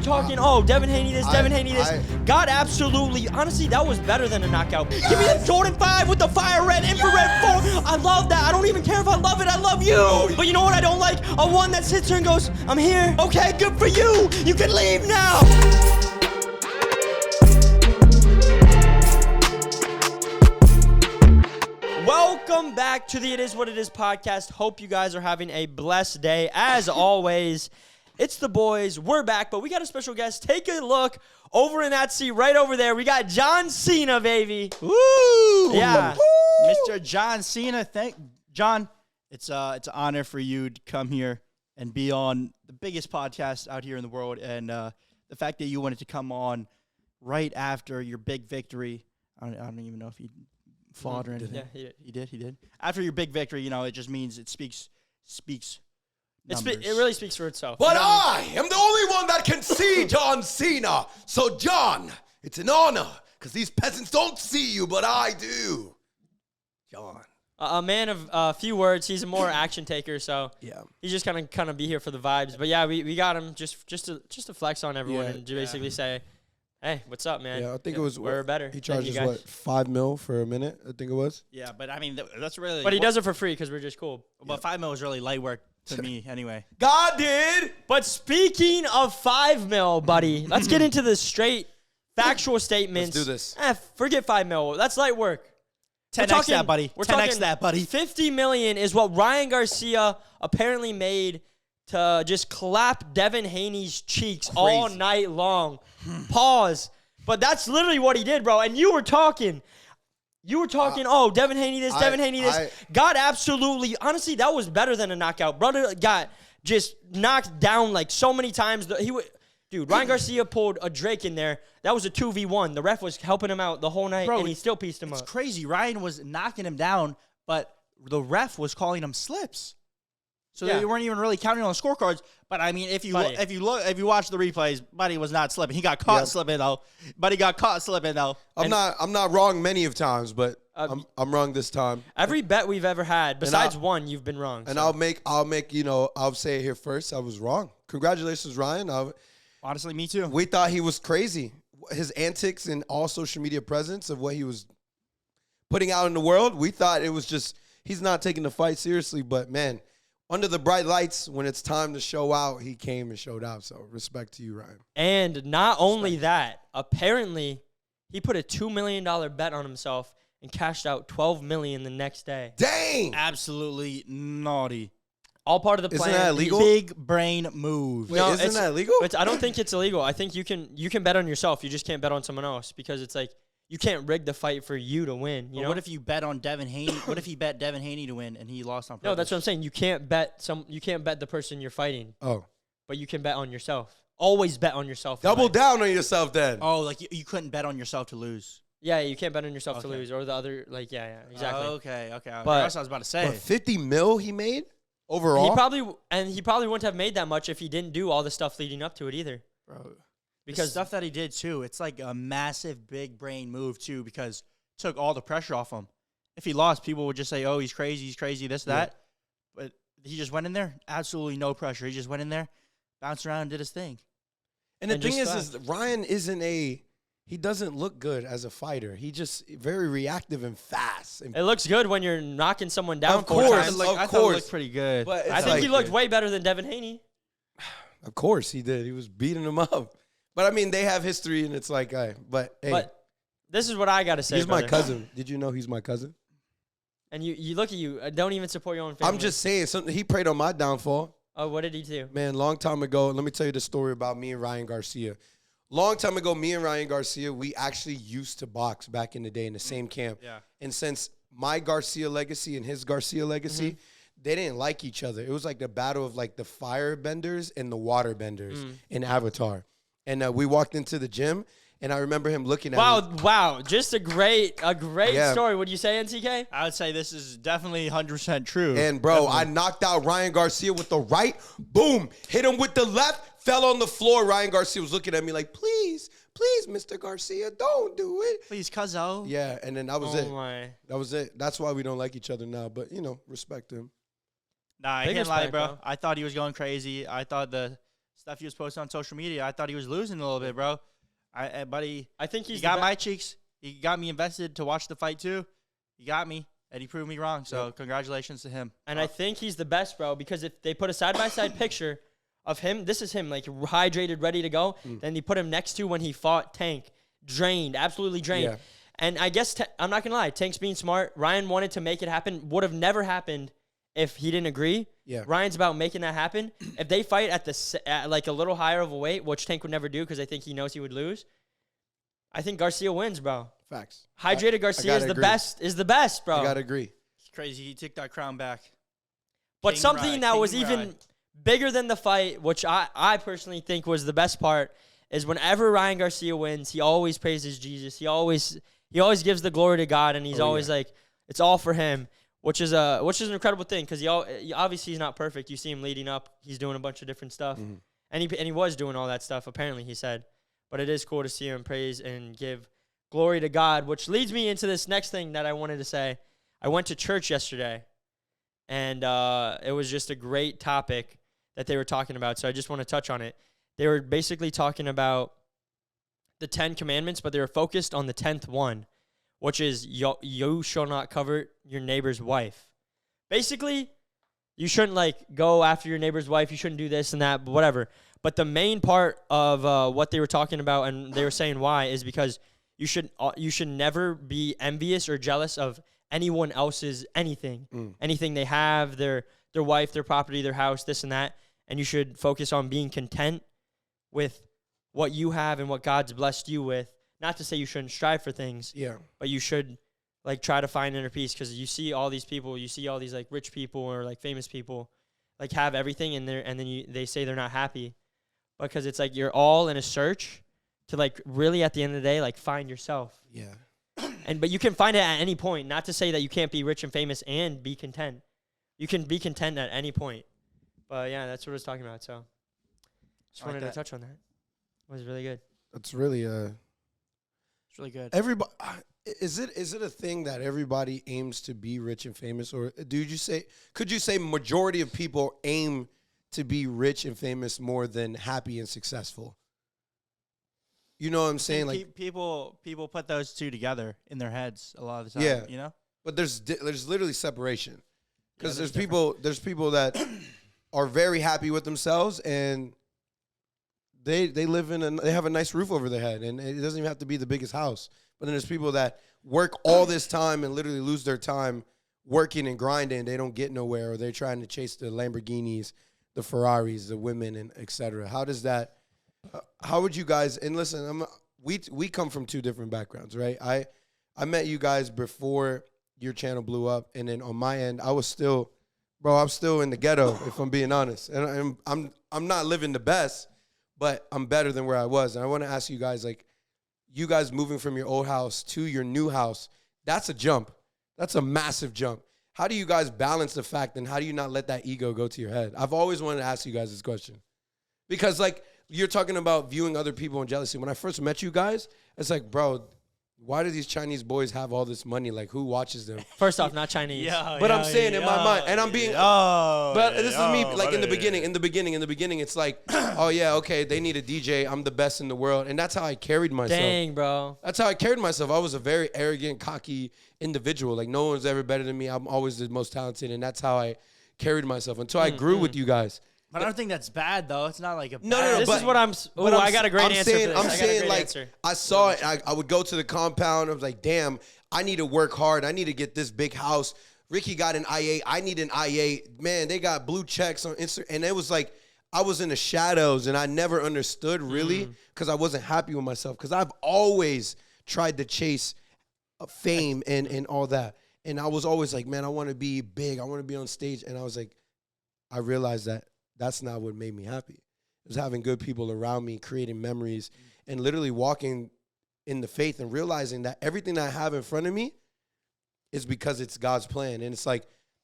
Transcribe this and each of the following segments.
talking, oh, Devin Haney this, Devin Haney this. God, absolutely. Honestly, that was better than a knockout. Give me the Jordan 5 with the fire red, infrared 4. I love that. I don't even care if I love it. I love you. But you know what I don't like? A one that sits here and goes, I'm here. Okay, good for you. You can leave now. Welcome back to the It Is What It Is podcast. Hope you guys are having a blessed day. As always, it's the boys. We're back, but we got a special guest. Take a look over in that seat right over there. We got John Cena, baby. Woo! Yeah. Mr. John Cena. John, it's an honor for you to come here and be on the biggest podcast out here in the world. And the fact that you wanted to come on right after your big victory. I don't even know if you fought or anything. Yeah, he did. He did. After your big victory, you know, it just means it speaks numbers. It really speaks for itself. But I am the only one that can see John Cena. So, John, it's an honor because these peasants don't see you, but I do. John. A man of few words. He's a more action taker, so Yeah. he's just kind of be here for the vibes. But yeah, we got him just to flex on everyone and basically say, hey, what's up, man? Yeah, I think it was we're better. He charges what, $5 million for a minute? I think it was. Yeah, but I mean that's really. But he does it for free because we're just cool. But $5 million is really light work to me anyway. God did. But speaking of $5 million, buddy, let's get into the straight factual statements. Let's do this. Forget $5 million. That's light work. 10x that, buddy. 10x that, buddy. $50 million is what Ryan Garcia apparently made to just clap Devin Haney's cheeks all night long. Pause. But that's literally what he did, bro. And you were talking, oh, Devin Haney this, Devin Haney this. God, absolutely. Honestly, that was better than a knockout. Brother got just knocked down like so many times. Dude, Ryan Garcia pulled a Drake in there. That was a 2v1. The ref was helping him out the whole night, and he still pieced him up. It's crazy. Ryan was knocking him down, but the ref was calling him slips. So they weren't even really counting on the scorecards. But I mean, if you watch the replays, Buddy was not slipping. He got caught slipping though. Buddy got caught slipping though. I'm not wrong many of times, but I'm wrong this time. Every bet we've ever had, besides one, you've been wrong. And I'll say it here first. I was wrong. Congratulations, Ryan. Honestly, me too. We thought he was crazy. His antics and all social media presence of what he was putting out in the world, we thought it was just he's not taking the fight seriously. But man, under the bright lights, when it's time to show out, he came and showed out. So respect to you, Ryan. And not only that, apparently he put a $2 million bet on himself and cashed out $12 million the next day. Dang! Absolutely naughty. All part of the plan. Isn't that illegal? Big brain move. Wait, isn't that illegal? I don't think it's illegal. I think you can bet on yourself. You just can't bet on someone else because it's like you can't rig the fight for you to win. You know? What if you bet on Devin Haney? What if he bet Devin Haney to win and he lost on purpose? No, that's what I'm saying. You can't bet the person you're fighting. Oh. But you can bet on yourself. Always bet on yourself. Double down on yourself then. Oh, like you couldn't bet on yourself to lose. Yeah, you can't bet on yourself to lose or the other exactly. Okay. But that's what I was about to say. But $50 million he made overall? He probably wouldn't have made that much if he didn't do all the stuff leading up to it either. Bro. Because the stuff that he did too, it's like a massive big brain move too because it took all the pressure off him. If he lost, people would just say, oh, he's crazy, this, that. But he just went in there, absolutely no pressure. He just went in there, bounced around, and did his thing. And the thing is Ryan he doesn't look good as a fighter. He just very reactive and fast. It looks good when you're knocking someone down. Of course, I thought it looked pretty good. But I think he looked way better than Devin Haney. Of course he did. He was beating him up. But, I mean, they have history, and it's like, but, hey. But this is what I got to say, he's brother. my cousin. Did you know he's my cousin? And you look at you. Don't even support your own family. I'm just saying. He preyed on my downfall. Oh, what did he do? Man, long time ago, let me tell you the story about me and Ryan Garcia. Long time ago, me and Ryan Garcia, we actually used to box back in the day in the same camp. Yeah. And since my Garcia legacy and his Garcia legacy, they didn't like each other. It was like the battle of like the firebenders and the waterbenders in Avatar. And we walked into the gym, and I remember him looking at me. Wow. Just a great story. Would you say, NTK? I would say this is definitely 100% true. And, bro, I knocked out Ryan Garcia with the right. Boom. Hit him with the left. Fell on the floor. Ryan Garcia was looking at me like, please, Mr. Garcia, don't do it. Please, cuzzo. Yeah, and then that was it. My. That was it. That's why we don't like each other now. But, respect him. Nah, I can't lie, bro. I thought he was going crazy. I thought the stuff he was posting on social media, I thought he was losing a little bit, bro. Buddy, I think he got my cheeks. He got me invested to watch the fight too. He got me, and he proved me wrong. So congratulations to him. And I think he's the best, bro, because if they put a side-by-side picture of him, this is him, like hydrated, ready to go. Then they put him next to when he fought Tank, drained, absolutely drained. Yeah. And I guess, I'm not going to lie, Tank's being smart. Ryan wanted to make it happen. Would have never happened if he didn't agree. Yeah. Ryan's about making that happen. If they fight at like a little higher of a weight, which Tank would never do because I think he knows he would lose, I think Garcia wins, bro. Facts. Hydrated Garcia is the best, bro. I gotta agree. It's crazy. He took that crown back. But King something ride, that King was even ride. bigger than the fight, which I personally think was the best part, is whenever Ryan Garcia wins, he always praises Jesus. He always gives the glory to God, and he's always like, it's all for him, which is an incredible thing because obviously he's not perfect. You see him leading up. He's doing a bunch of different stuff, and he was doing all that stuff, apparently, he said. But it is cool to see him praise and give glory to God, which leads me into this next thing that I wanted to say. I went to church yesterday, and it was just a great topic that they were talking about, so I just want to touch on it. They were basically talking about the 10 commandments, but they were focused on the 10th one, which is you shall not covet your neighbor's wife. Basically, you shouldn't go after your neighbor's wife. You shouldn't do this and that, but whatever. But the main part of what they were talking about, and they were saying why, is because you should never be envious or jealous of anyone else's anything they have, their wife, their property, their house, this and that, and you should focus on being content with what you have and what God's blessed you with. Not to say you shouldn't strive for things, but you should try to find inner peace, because you see all these people, you see all these rich people or famous people have everything and then they say they're not happy, because it's you're all in a search to really at the end of the day find yourself. Yeah. But you can find it at any point. Not to say that you can't be rich and famous and be content. You can be content at any point. But yeah, that's what I was talking about. So just wanted to touch on that. It was really good. That's really It's really good. everybody. Is it a thing that everybody aims to be rich and famous, or could you say majority of people aim to be rich and famous more than happy and successful? You know what I'm saying? People put those two together in their heads a lot of the time. Yeah. You know. But there's literally separation, because there's there's people that are very happy with themselves, and they live they have a nice roof over their head, and it doesn't even have to be the biggest house. But then there's people that work all this time and literally lose their time working and grinding. They don't get nowhere, or they're trying to chase the Lamborghinis, the Ferraris, the women, and etc. How does that? How would you guys? And listen, we come from two different backgrounds, right? I met you guys before your channel blew up, and then on my end, I'm still in the ghetto, if I'm being honest, and I'm not living the best, but I'm better than where I was. And I want to ask you guys, you guys moving from your old house to your new house, that's a jump. That's a massive jump. How do you guys balance the fact, and how do you not let that ego go to your head? I've always wanted to ask you guys this question, because you're talking about viewing other people in jealousy. When I first met you guys, it's bro, why do these Chinese boys have all this money? Who watches them? First off, not Chinese. But I'm saying in my mind, and I'm being, but this is me, in the beginning, it's oh yeah, okay, they need a DJ. I'm the best in the world. And that's how I carried myself. Dang, bro. That's how I carried myself. I was a very arrogant, cocky individual. No one's ever better than me. I'm always the most talented. And that's how I carried myself until I grew with you guys. But I don't think that's bad, though. It's not a No, bad This is what I'm. Oh, I got a great answer. For this. I'm saying, answer. I saw it. I would go to the compound. I was like, damn, I need to work hard. I need to get this big house. Ricky got an IA. I need an IA. Man, they got blue checks on Instagram. And it was I was in the shadows, and I never understood really, because I wasn't happy with myself, because I've always tried to chase fame and all that. And I was always man, I want to be big. I want to be on stage. And I was I realized that that's not what made me happy. It was having good people around me, creating memories, and literally walking in the faith and realizing that everything that I have in front of me is because it's God's plan. And it's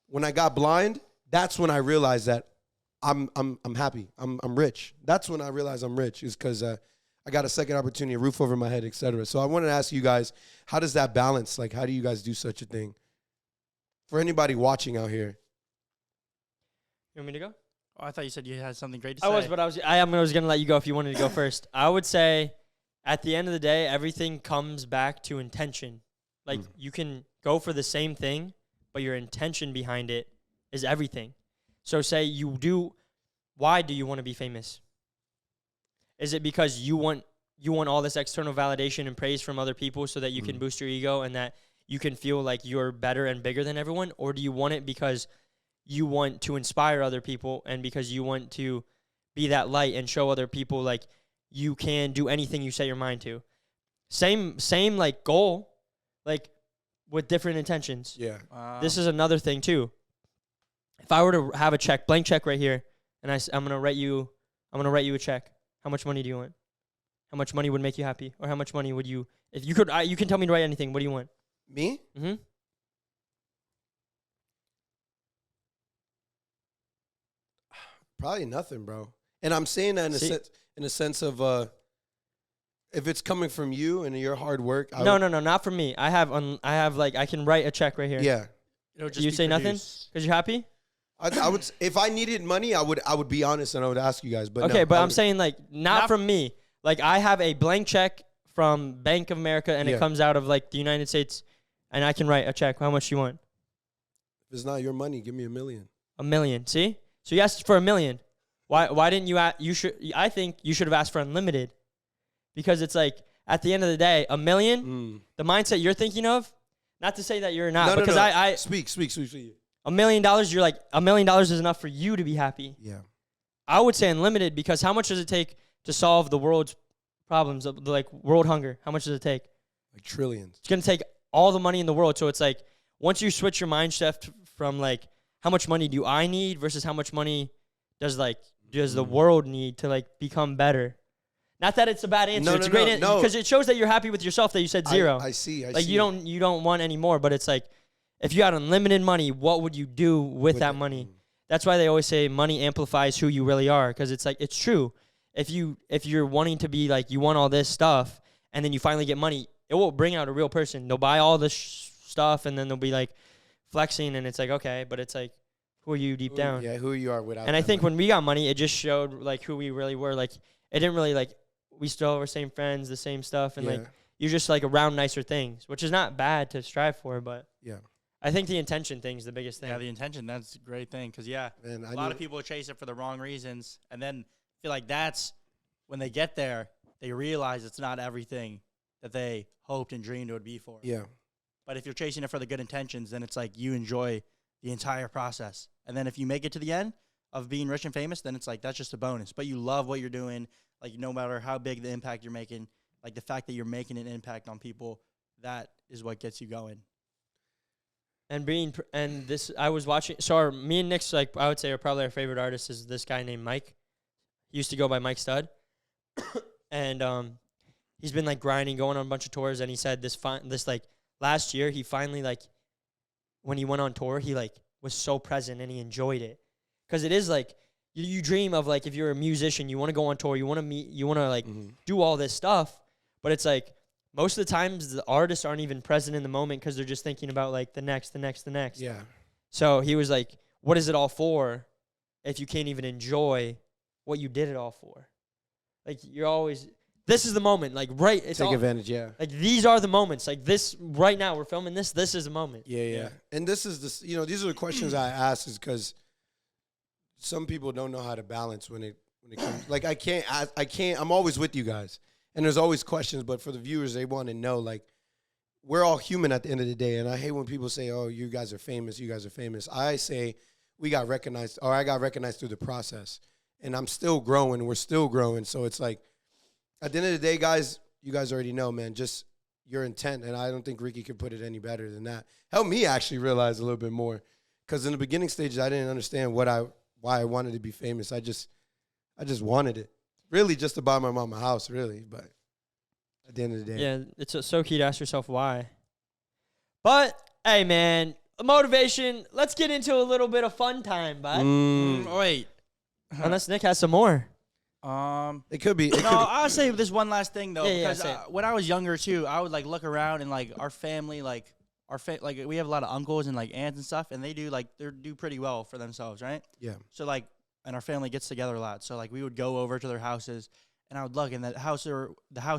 when I got blind, that's when I realized that I'm happy. I'm rich. That's when I realized I'm rich, is because I got a second opportunity, a roof over my head, etc. So I wanted to ask you guys, how does that balance? How do you guys do such a thing? For anybody watching out here. You want me to go? I thought you said you had something great to I say. was, but I was gonna let you go if you wanted to go first. I would say, at the end of the day, everything comes back to intention. Like you can go for the same thing, but your intention behind it is everything. So say you do. Why do you want to be famous? Is it because you want all this external validation and praise from other people so that you can boost your ego and that you can feel like you're better and bigger than everyone? Or do you want it because you want to inspire other people and because you want to be that light and show other people like you can do anything you set your mind to? Same like goal, like with different intentions. Yeah. This is another thing too. If I were to have a blank check right here, and I'm gonna write you a check. How much money do you want? How much money would make you happy, or how much money would you? If you could, you can tell me to write anything. What do you want? Me? Mm-hmm. Probably nothing, bro. And I'm saying that in a sense of if it's coming from you and your hard work. No, not from me. I have like I can write a check right here. Yeah. It'll just You be say nothing produced. because you're happy. I would if I needed money, I would be honest and I would ask you guys. But Okay, no, but I I'm would- saying like not from me. Like I have a blank check from Bank of America and Yeah. it comes out of like the United States, and I can write a check. How much do you want? if it's not your money, give me $1 million. $1 million. See? So you asked for $1 million. Why didn't you ask? I think you should have asked for unlimited, because it's like at the end of the day, $1 million. The mindset you're thinking of. Not to say that you're not, because no. I Speak. $1 million. You're like $1 million is enough for you to be happy. Yeah. I would say unlimited, because how much does it take to solve the world's problems, of like world hunger? How much does it take? Like trillions. It's gonna take all the money in the world. So it's like once you switch your mind shift from like how much money do I need versus how much money does the world need to like become better. Not that it's a bad answer. It's a great answer because it shows that you're happy with yourself that you said zero. I see. Like you don't want any more, but it's like if you had unlimited money, what would you do with that money? That's why they always say money amplifies who you really are, because it's like it's true. If you're wanting to be like you want all this stuff and then you finally get money, it will bring out a real person. They'll buy all this stuff and then they'll be like flexing, and it's like okay, but it's like who are you deep down? Yeah, who you are without. And I that think money. when we got money, it just showed like who we really were. Like it didn't really like we still were same friends, the same stuff, and like you're just like around nicer things, which is not bad to strive for, but yeah. I think the intention thing is the biggest thing. Yeah, the intention, that's a great thing. Because, Man, a lot of people chase it for the wrong reasons. And then feel like that's when they get there, they realize it's not everything that they hoped and dreamed it would be for. Yeah. But if you're chasing it for the good intentions, then it's like you enjoy the entire process. And then if you make it to the end of being rich and famous, then it's like that's just a bonus. But you love what you're doing. Like no matter how big the impact you're making, like the fact that you're making an impact on people, that is what gets you going. And this, I was watching. So me and Nick's, like I would say, are probably our favorite artist is this guy named Mike. He used to go by Mike Stud, and he's been like grinding, going on a bunch of tours. And he said this like last year, he finally like when he went on tour, he like was so present and he enjoyed it, because it is like you dream of like if you're a musician, you want to go on tour, you want to meet, you want to like do all this stuff, but it's like. Most of the times, the artists aren't even present in the moment because they're just thinking about, like, the next. Yeah. So he was like, what is it all for if you can't even enjoy what you did it all for? Like, you're always – this is the moment. Like, right – Take advantage, yeah. Like, these are the moments. Like, this – right now, we're filming this. This is a moment. Yeah. And this is this. These are the questions I ask is because some people don't know how to balance when it comes. Like, I can't – I'm always with you guys. And there's always questions, but for the viewers, they want to know, like, we're all human at the end of the day. And I hate when people say, oh, you guys are famous. I say we got recognized, or I got recognized through the process. And I'm still growing. We're still growing. So it's like, at the end of the day, guys, you guys already know, man, just your intent. And I don't think Ricky could put it any better than that. Helped me actually realize a little bit more. Because in the beginning stages, I didn't understand why I wanted to be famous. I just wanted it. Really just to buy my mom a house, really. But at the end of the day. Yeah, it's so key to ask yourself why. But, hey, man, motivation. Let's get into a little bit of fun time, bud. Wait. Unless Nick has some more. It could be. I'll say this one last thing, though. Yeah, because say it. when I was younger, too, I would, like, look around and, like, our family, like we have a lot of uncles and, like, aunts and stuff, and they do pretty well for themselves, right? Yeah. So, like, and our family gets together a lot. So like we would go over to their houses, and I would look, and the house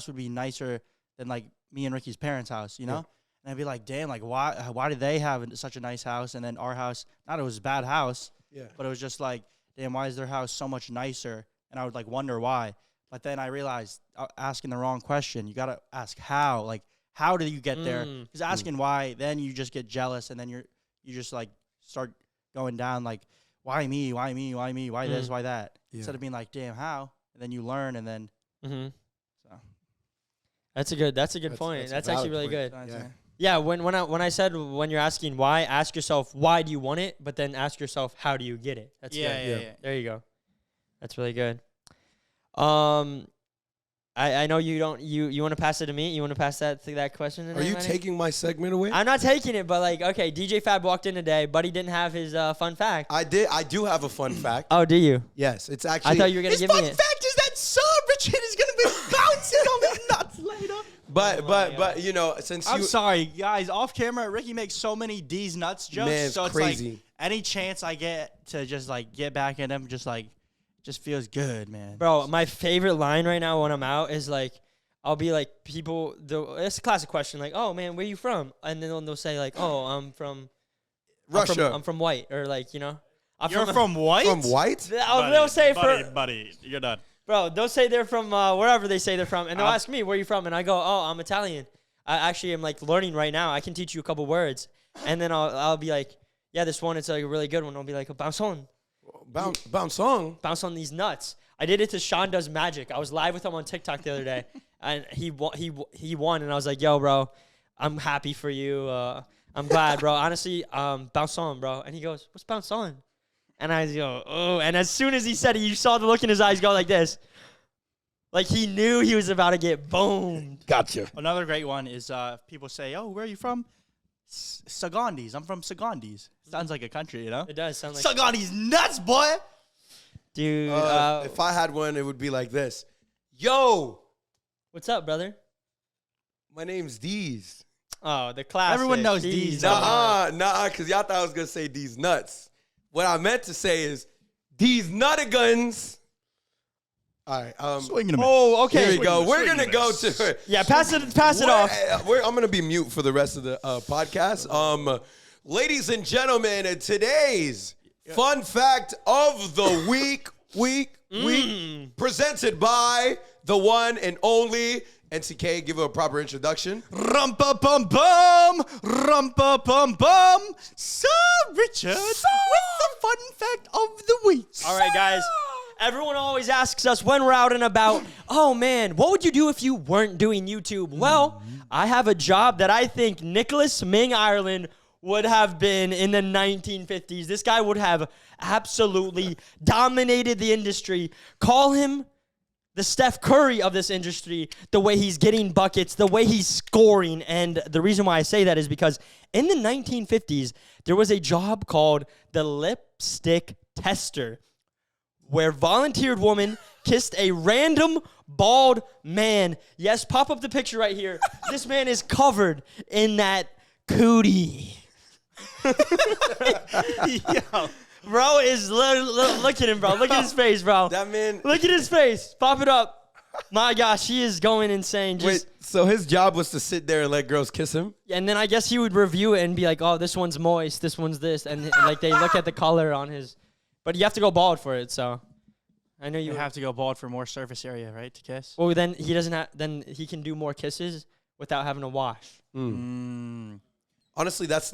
would be nicer than like me and Ricky's parents' house, you know. Yeah. And I'd be like, damn, like why did they have such a nice house, and then our house, not it was a bad house, but it was just like, damn, why is their house so much nicer? And I would like wonder why. But then I realized asking the wrong question. You gotta ask how. Like, how did you get there? Because asking why, then you just get jealous, and then you just like start going down like, why me? Why me? Why me? Why this? Why that? Yeah. Instead of being like, damn, how? And then you learn, and then so That's a good point. That's actually really good. yeah. Yeah, when I said when you're asking why, ask yourself why do you want it, but then ask yourself how do you get it. That's good. Yeah. There you go. That's really good. I know you don't you want to pass it to me? You want to pass that question to Are you anybody? taking my segment away? I'm not taking it, but like, okay, DJ Fab walked in today, but he didn't have his fun fact. I did. I do have a fun fact. Oh, do you? Yes, it's actually. I thought you were gonna give me it. fact is that Sir Richard is gonna be bouncing on the nuts later. But you know, since I'm you sorry, guys. Off camera, Ricky makes so many D's nuts jokes. Man, it's so it's crazy. like any chance I get to just like get back at him, just feels good, man. Bro, my favorite line right now when I'm out is like, I'll be like, it's a classic question, like, oh man, where you from? And then they'll say like, oh, I'm from Russia. I'm from White, or like, you know, You're from White? From White? They'll say buddy, you're done. Bro, they'll say they're from wherever they say they're from, and they'll ask me, where you from? And I go, oh, I'm Italian. I actually am like learning right now. I can teach you a couple words. And then I'll be like, yeah, this one, it's like a really good one. I'll be like, bounce on. Bounce on. Bounce on these nuts. I did it to Sean Does Magic. I was live with him on TikTok the other day, and he won, and I was like, yo, bro, I'm happy for you. I'm glad, bro. Honestly, bounce on, bro. And he goes, what's bounce on? And I go, oh. And as soon as he said it, you saw the look in his eyes go like this. Like he knew he was about to get boomed. Gotcha. Another great one is people say, oh, where are you from? Sagandis. I'm from Sagandis. Sounds like a country, you know? It does sound like Sagandis nuts, boy. Dude. If I had one, it would be like this. Yo, What's up, brother? my name's D's. Oh, the classic. Everyone knows D's. Nah, because y'all thought I was going to say D's nuts. What I meant to say is D's nuttigans. All right. Swinging a miss. Oh, okay. Here we go. We're going to go to... Yeah, pass it off. I'm going to be mute for the rest of the podcast. Ladies and gentlemen, today's fun fact of the week, presented by the one and only NCK. Give her a proper introduction. Rumpa-pum-bum, rumpa-pum-bum. Sir Richard with the fun fact of the week. All right, guys. Everyone always asks us when we're out and about, oh, man, what would you do if you weren't doing YouTube? Well, I have a job that I think Nicholas Ming Ireland would have been in the 1950s. This guy would have absolutely dominated the industry. Call him the Steph Curry of this industry, the way he's getting buckets, the way he's scoring. And the reason why I say that is because in the 1950s, there was a job called the lipstick tester, where volunteered woman kissed a random bald man. Yes, pop up the picture right here. This man is covered in that cootie. Yo. Bro is look at him, bro. Look at his face, bro. That man... Look at his face. Pop it up. My gosh, he is going insane. Wait, so his job was to sit there and let girls kiss him? And then I guess he would review it and be like, oh, this one's moist, this one's this. And like they look at the color on his... But you have to go bald for it, so... I know You have to go bald for more surface area, right, to kiss? Well, then he doesn't have... Then he can do more kisses without having to wash. Honestly, that's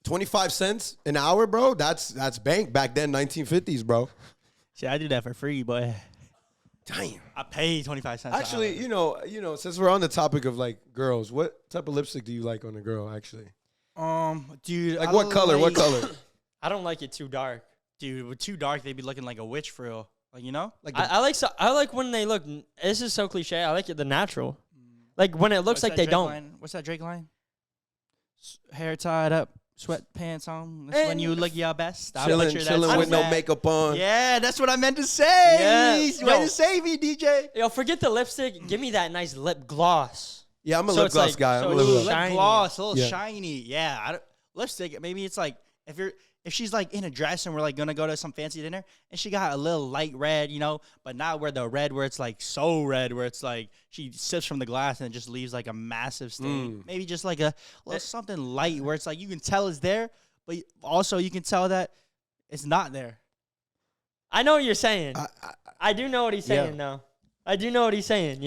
25 cents an hour, bro. That's bank back then, 1950s, bro. See, I do that for free, boy. Damn. I pay 25 cents. Actually, you know, since we're on the topic of like girls, what type of lipstick do you like on a girl? Actually, dude, like what color? What color? I don't like it too dark. Dude, with too dark, they'd be looking like a witch for real. Like, you know? Like I like when they look. This is so cliche. I like it the natural. Like when it looks like they don't. What's that Drake line? Hair tied up, sweatpants on. That's when you look your best. Chilling with no makeup on. Yeah, that's what I meant to say. Yeah. Way to save me, DJ. Yo, forget the lipstick. Give me that nice lip gloss. Yeah, I'm a So lip it's gloss like- guy. so I'm a it's lip Lip gloss. shiny. gloss, a little Yeah. shiny. Yeah, lipstick. Maybe it's like if if she's like in a dress and we're like gonna go to some fancy dinner and she got a little light red, but not where the red where it's like so red where it's like she sips from the glass and it just leaves like a massive stain. Maybe just like a little something light where it's like you can tell it's there, but also you can tell that it's not there. I know what you're saying. I do know what he's saying, though. I do know what he's saying,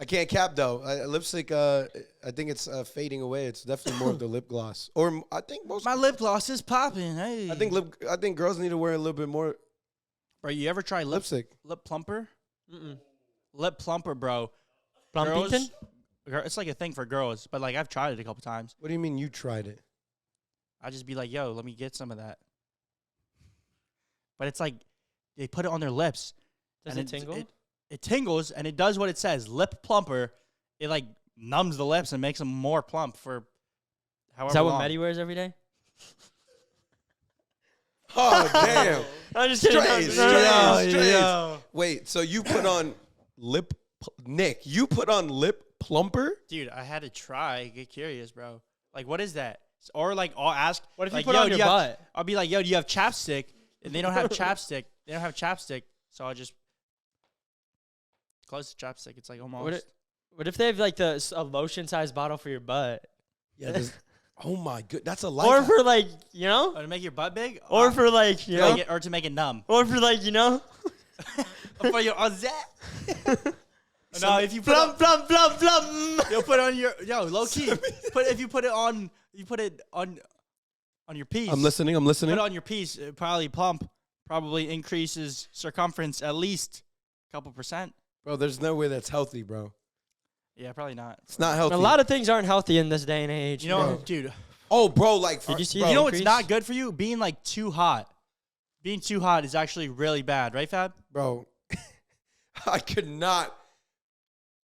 I can't cap though. Lipstick, I think it's fading away. It's definitely more of the lip gloss, or I think most. My lip gloss is popping. Hey, I think girls need to wear a little bit more. Bro, you ever try lipstick? Lip plumper? Lip plumper, bro. Plumpington? It's like a thing for girls, but like I've tried it a couple times. What do you mean you tried it? I just be like, yo, let me get some of that. But it's like they put it on their lips. Does it tingle? It tingles, and it does what it says. Lip plumper. It like numbs the lips and makes them more plump for however Is that long. what Medi wears every day? Oh damn! I'm just kidding. Strays. Wait, so you put on Nick? You put on lip plumper? Dude, I had to try. Get curious, bro. Like, what is that? Or like, I'll ask. What if you like, put it on your butt? I'll be like, yo, do you have chapstick? And they don't have chapstick. They don't have chapstick, so I'll just close the chapstick. It's like almost. What if they have like a lotion-sized bottle for your butt? Yeah. Oh my good, that's a life. Or for like, Oh, to make your butt big? Or for like, or to make it numb. Or for like, For your that. No, if you put plum, you'll put on your low key. If you put it on your piece. I'm listening. Put it on your piece. It probably increases circumference at least a couple percent. Bro, there's no way that's healthy, bro. Yeah, probably not. It's not healthy. A lot of things aren't healthy in this day and age. Dude. Oh, bro, like did you see? You know what's not good for you? Being like too hot. Being too hot is actually really bad, right, Fab? Bro, I could not.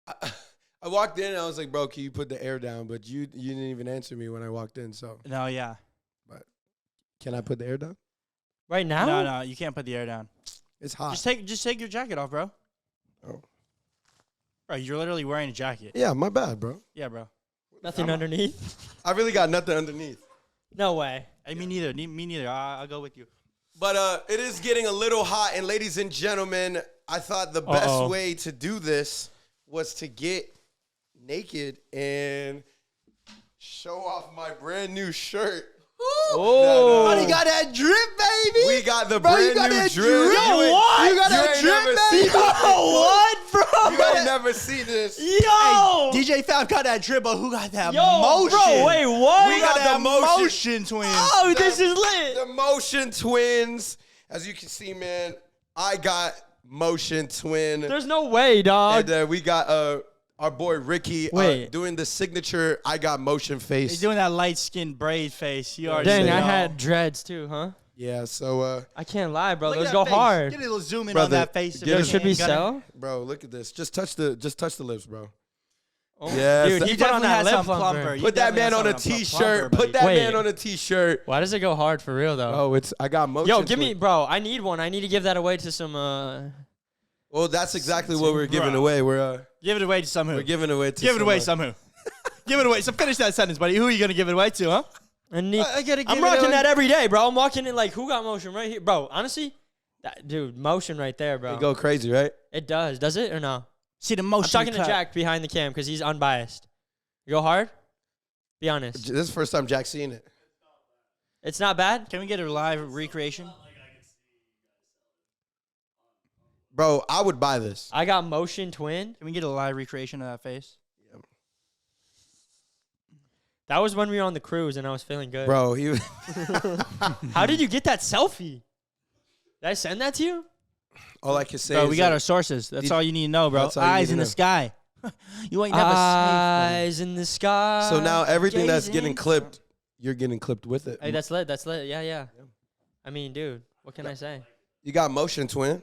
I walked in and I was like, bro, can you put the air down? But you didn't even answer me when I walked in. So No, yeah. But can I put the air down? Right now? No, you can't put the air down. It's hot. Just take your jacket off, bro. Oh. Bro, you're literally wearing a jacket. Yeah, my bad, bro. Yeah, bro. Nothing underneath? I really got nothing underneath. No way. Hey, me neither. Me neither. I'll go with you. But it is getting a little hot. And ladies and gentlemen, I thought the best way to do this was to get naked and show off my brand new shirt. Oh, you got that drip, baby. We got the brand new drip. Yo, what? You got that drip, baby. What, bro? You ain't never seen this. Yo. DJ Fab got that drip, but who got that Yo, motion? bro, wait, what? We got that the motion. motion twin. Oh, this is lit. The motion twins. As you can see, man, I got motion twin. There's no way, dog. And we got our boy Ricky doing the signature I got motion face. He's doing that light-skinned braid face. You already Dang, know. I had dreads too, huh? Yeah, so I can't lie, bro. Look at Those that go face. hard. Get a little zoom in Brother, on that face. get Yo, it. should we sell? bro, look at this. Just touch the lips, bro. Oh, Yes. dude, He he put on definitely that has lip some plumper. plumper. Put that man on a Plumper, t-shirt. buddy. Put that Wait. man on a t-shirt. Why does it go hard for real though? Oh, I got motion. Yo, give twin. me, bro. I need one. I need to give that away to some. Well, that's exactly what we're giving Bro. away. We're Give it away to some who. giving away to Give it away someone. some who. Give it away. So finish that sentence, buddy. Who are you going to give it away to, huh? I need. I gotta give I'm it rocking away. that every day, bro. I'm walking in like, who got motion right here, bro? Honestly, dude, motion right there, bro. You go crazy, right? It does. Does it or no? See the I'm motion. talking to clap. Jack behind the cam because he's unbiased. You go hard. Be honest. This is the first time Jack's seen it. It's not bad. Can we get a live recreation? Bro, I would buy this. I got motion twin. Can we get a live recreation of that face? That was when we were on the cruise and I was feeling good. Bro, he How did you get that selfie? Did I send that to you? all I can say Bro, is we got that- our sources. That's all you need to know, bro. That's all you Eyes need in to the know. sky. You ain't never safe. Eyes in the sky. So now everything that's gazing. getting clipped, you're getting clipped with it. Hey, that's lit. That's lit. Yeah. I mean, dude, what can I say? You got motion, twin.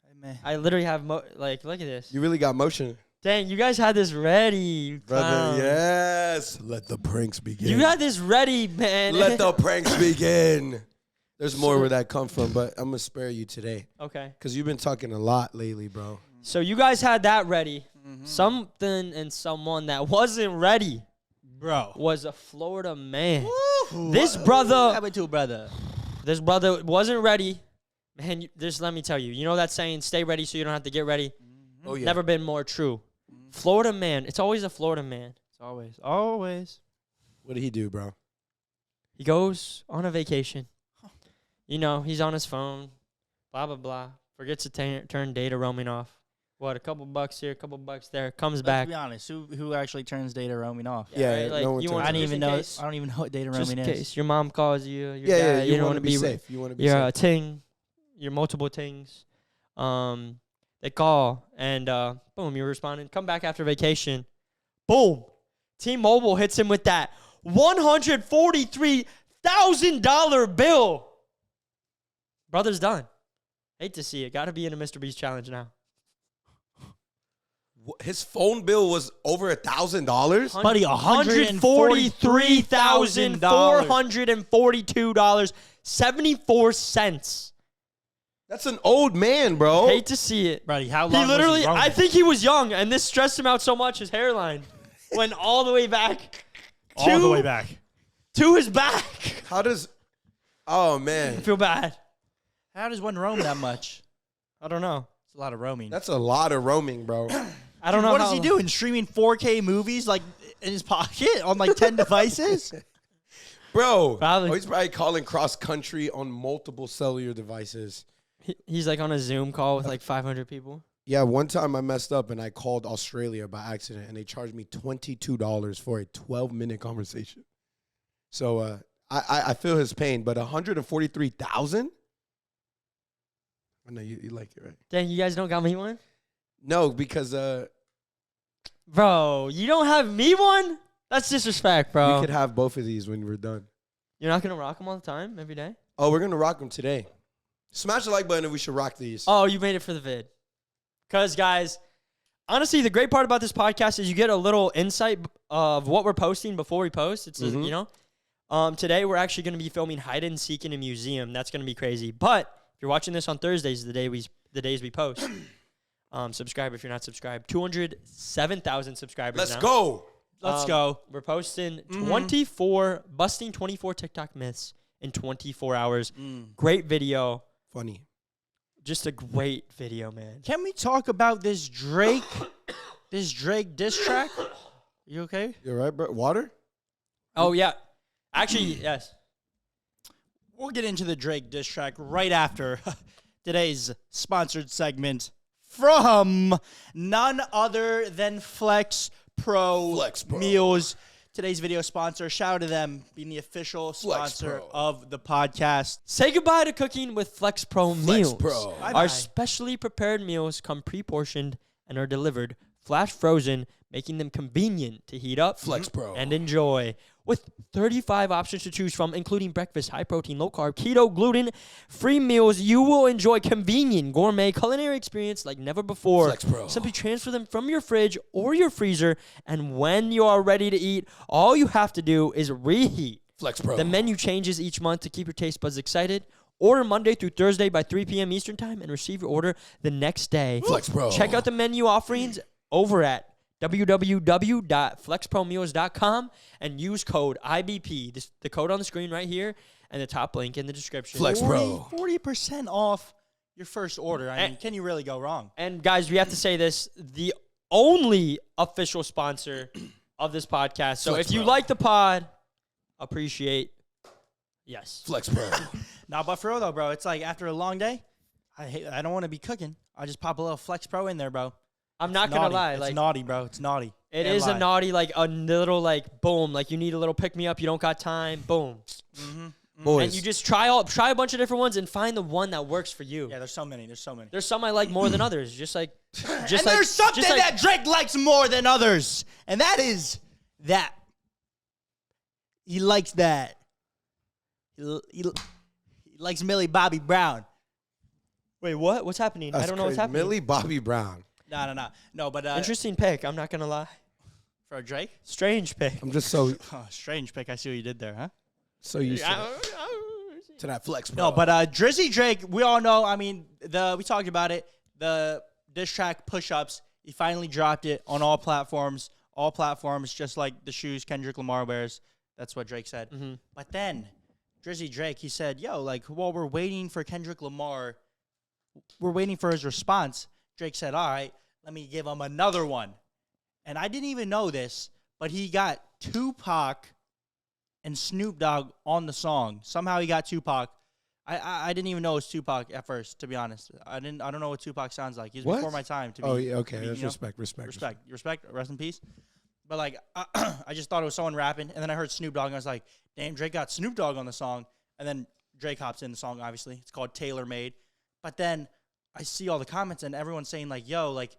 Hey, man. I literally have look at this. You really got motion. Dang, you guys had this ready, you Brother, clowns. yes. Let the pranks begin. You had this ready, man. Let the pranks begin. There's more where that come from, but I'm going to spare you today. Okay. Because you've been talking a lot lately, bro. So you guys had that ready. Something and someone that wasn't ready Bro. was a Florida man. This brother, happened to a brother? this brother wasn't ready. Man, let me tell you. You know that saying, stay ready so you don't have to get ready? Oh, yeah. Never been more true. Florida man. It's always a Florida man. It's always. What did he do, bro? He goes on a vacation. You know, he's on his phone. Blah, blah, blah. Forgets to turn data roaming off. What, a couple bucks here, a couple bucks there. Comes back. To be honest, who actually turns data roaming off? Yeah, right? Like, no one you turns want I don't it even just in know. case- I don't even know what data Just roaming in is. case your mom calls you. Your Yeah, dad, you don't want to be safe. You want to be You're a safe. ting. You're multiple tings. They call and boom, you're responding. Come back after vacation. Boom. T-Mobile hits him with that $143,000 bill. Brother's done. Hate to see it. Got to be in a Mr. Beast challenge now. His phone bill was over $1,000. Buddy, $143,442.74. That's an old man, bro. Hate to see it. Buddy, how long He literally, was he I think he was young, and this stressed him out so much, his hairline went all the way back. all the way back? To his back. How does? Oh I man, feel bad. How does one roam that much? I don't know. It's a lot of roaming. that's a lot of roaming, bro. I don't know What how is he doing? Streaming 4K movies like in his pocket on like 10 devices? Bro, Probably. he's probably calling cross country on multiple cellular devices. He's like on a Zoom call with like 500 people. Yeah, one time I messed up and I called Australia by accident, and they charged me $22 for a 12-minute conversation. So I feel his pain, but $143,000. I know you like it, right? Dang, you guys don't got me one? No, because Bro, you don't have me one? That's disrespect, bro. we could have both of these when we're done. You're not going to rock them all the time, every day? Oh, we're gonna rock them today. Smash the like button if we should rock these. Oh, you made it for the vid. Because, guys, honestly, the great part about this podcast is you get a little insight of what we're posting before we post. It's, you know, today we're actually going to be filming hide and seek in a museum. That's going to be crazy. But if you're watching this on Thursdays, the days we post, subscribe if you're not subscribed. 207,000 subscribers Let's now. go. Let's go. We're posting busting 24 TikTok myths in 24 hours. Great video. Funny. Just a great video, man. Can we talk about this Drake diss track? You okay? You all right, bro? Water? Oh, yeah. Actually, yes. We'll get into the Drake diss track right after today's sponsored segment from none other than Flex Pro Meals. Today's video sponsor. Shout out to them being the official sponsor of the podcast. Say goodbye to cooking with Flex Pro meals. Pro. Bye-bye. Our specially prepared meals come pre-portioned and are delivered flash frozen, making them convenient to heat up Flex Pro. and enjoy. With 35 options to choose from, including breakfast, high protein, low carb, keto, gluten free meals, you will enjoy convenient gourmet culinary experience like never before. Flex Pro. Simply transfer them from your fridge or your freezer, and when you are ready to eat, all you have to do is reheat. Flex Pro. The menu changes each month to keep your taste buds excited. Order Monday through Thursday by 3 p.m. Eastern Time and receive your order the next day. Flex Pro. Check out the menu offerings over at www.flexpromeals.com and use code IBP. The code on the screen right here and the top link in the description. Flex Pro. 40% off your first order. I mean, And- can you really go wrong? And guys, we have to say this, the only official sponsor of this podcast. So Flex if you Pro. like the pod, appreciate. Yes. Flex Pro. Nah, but for real though, bro, it's like after a long day, I don't want to be cooking. I just pop a little Flex Pro in there, bro. I'm not going to Naughty. lie. It's Like, naughty, bro. It's naughty. it Can't is a lie. naughty, like a little, like, boom. Like, you need a little pick-me-up. You don't got time. Boom. Boys. And you just try a bunch of different ones and find the one that works for you. Yeah, there's so many. There's There's some I like more than others. Just like, and there's something that Drake likes more than others, and that is that he likes that. He likes Millie Bobby Brown. Wait, what? What's happening? I don't know what's happening. Millie Bobby Brown. No, but Interesting pick. I'm not gonna lie. for Drake, Strange pick. I'm just so strange pick. I see what you did there, huh? used to that Flex Pro. No, but Drizzy Drake, we all know. I mean, we talked about it. The diss track push-ups. He finally dropped it on all platforms. All platforms, just like the shoes Kendrick Lamar wears. That's what Drake said. Mhm. But then Drizzy Drake, he said, yo, like, while we're waiting for Kendrick Lamar, we're waiting for his response. Drake said, all right, let me give him another one. And I didn't even know this, but he got Tupac and Snoop Dogg on the song. Somehow he got Tupac. I didn't even know it was Tupac at first, to be honest. I don't know what Tupac sounds like. He's What? before my time. Oh, yeah, okay. to be, That's you know, respect. Rest in peace. But like, I just thought it was someone rapping, and then I heard Snoop Dogg, and I was like, damn, Drake got Snoop Dogg on the song. And then Drake hops in the song, obviously. It's called Tailor Made. But then I see all the comments, and everyone's saying like, yo, like,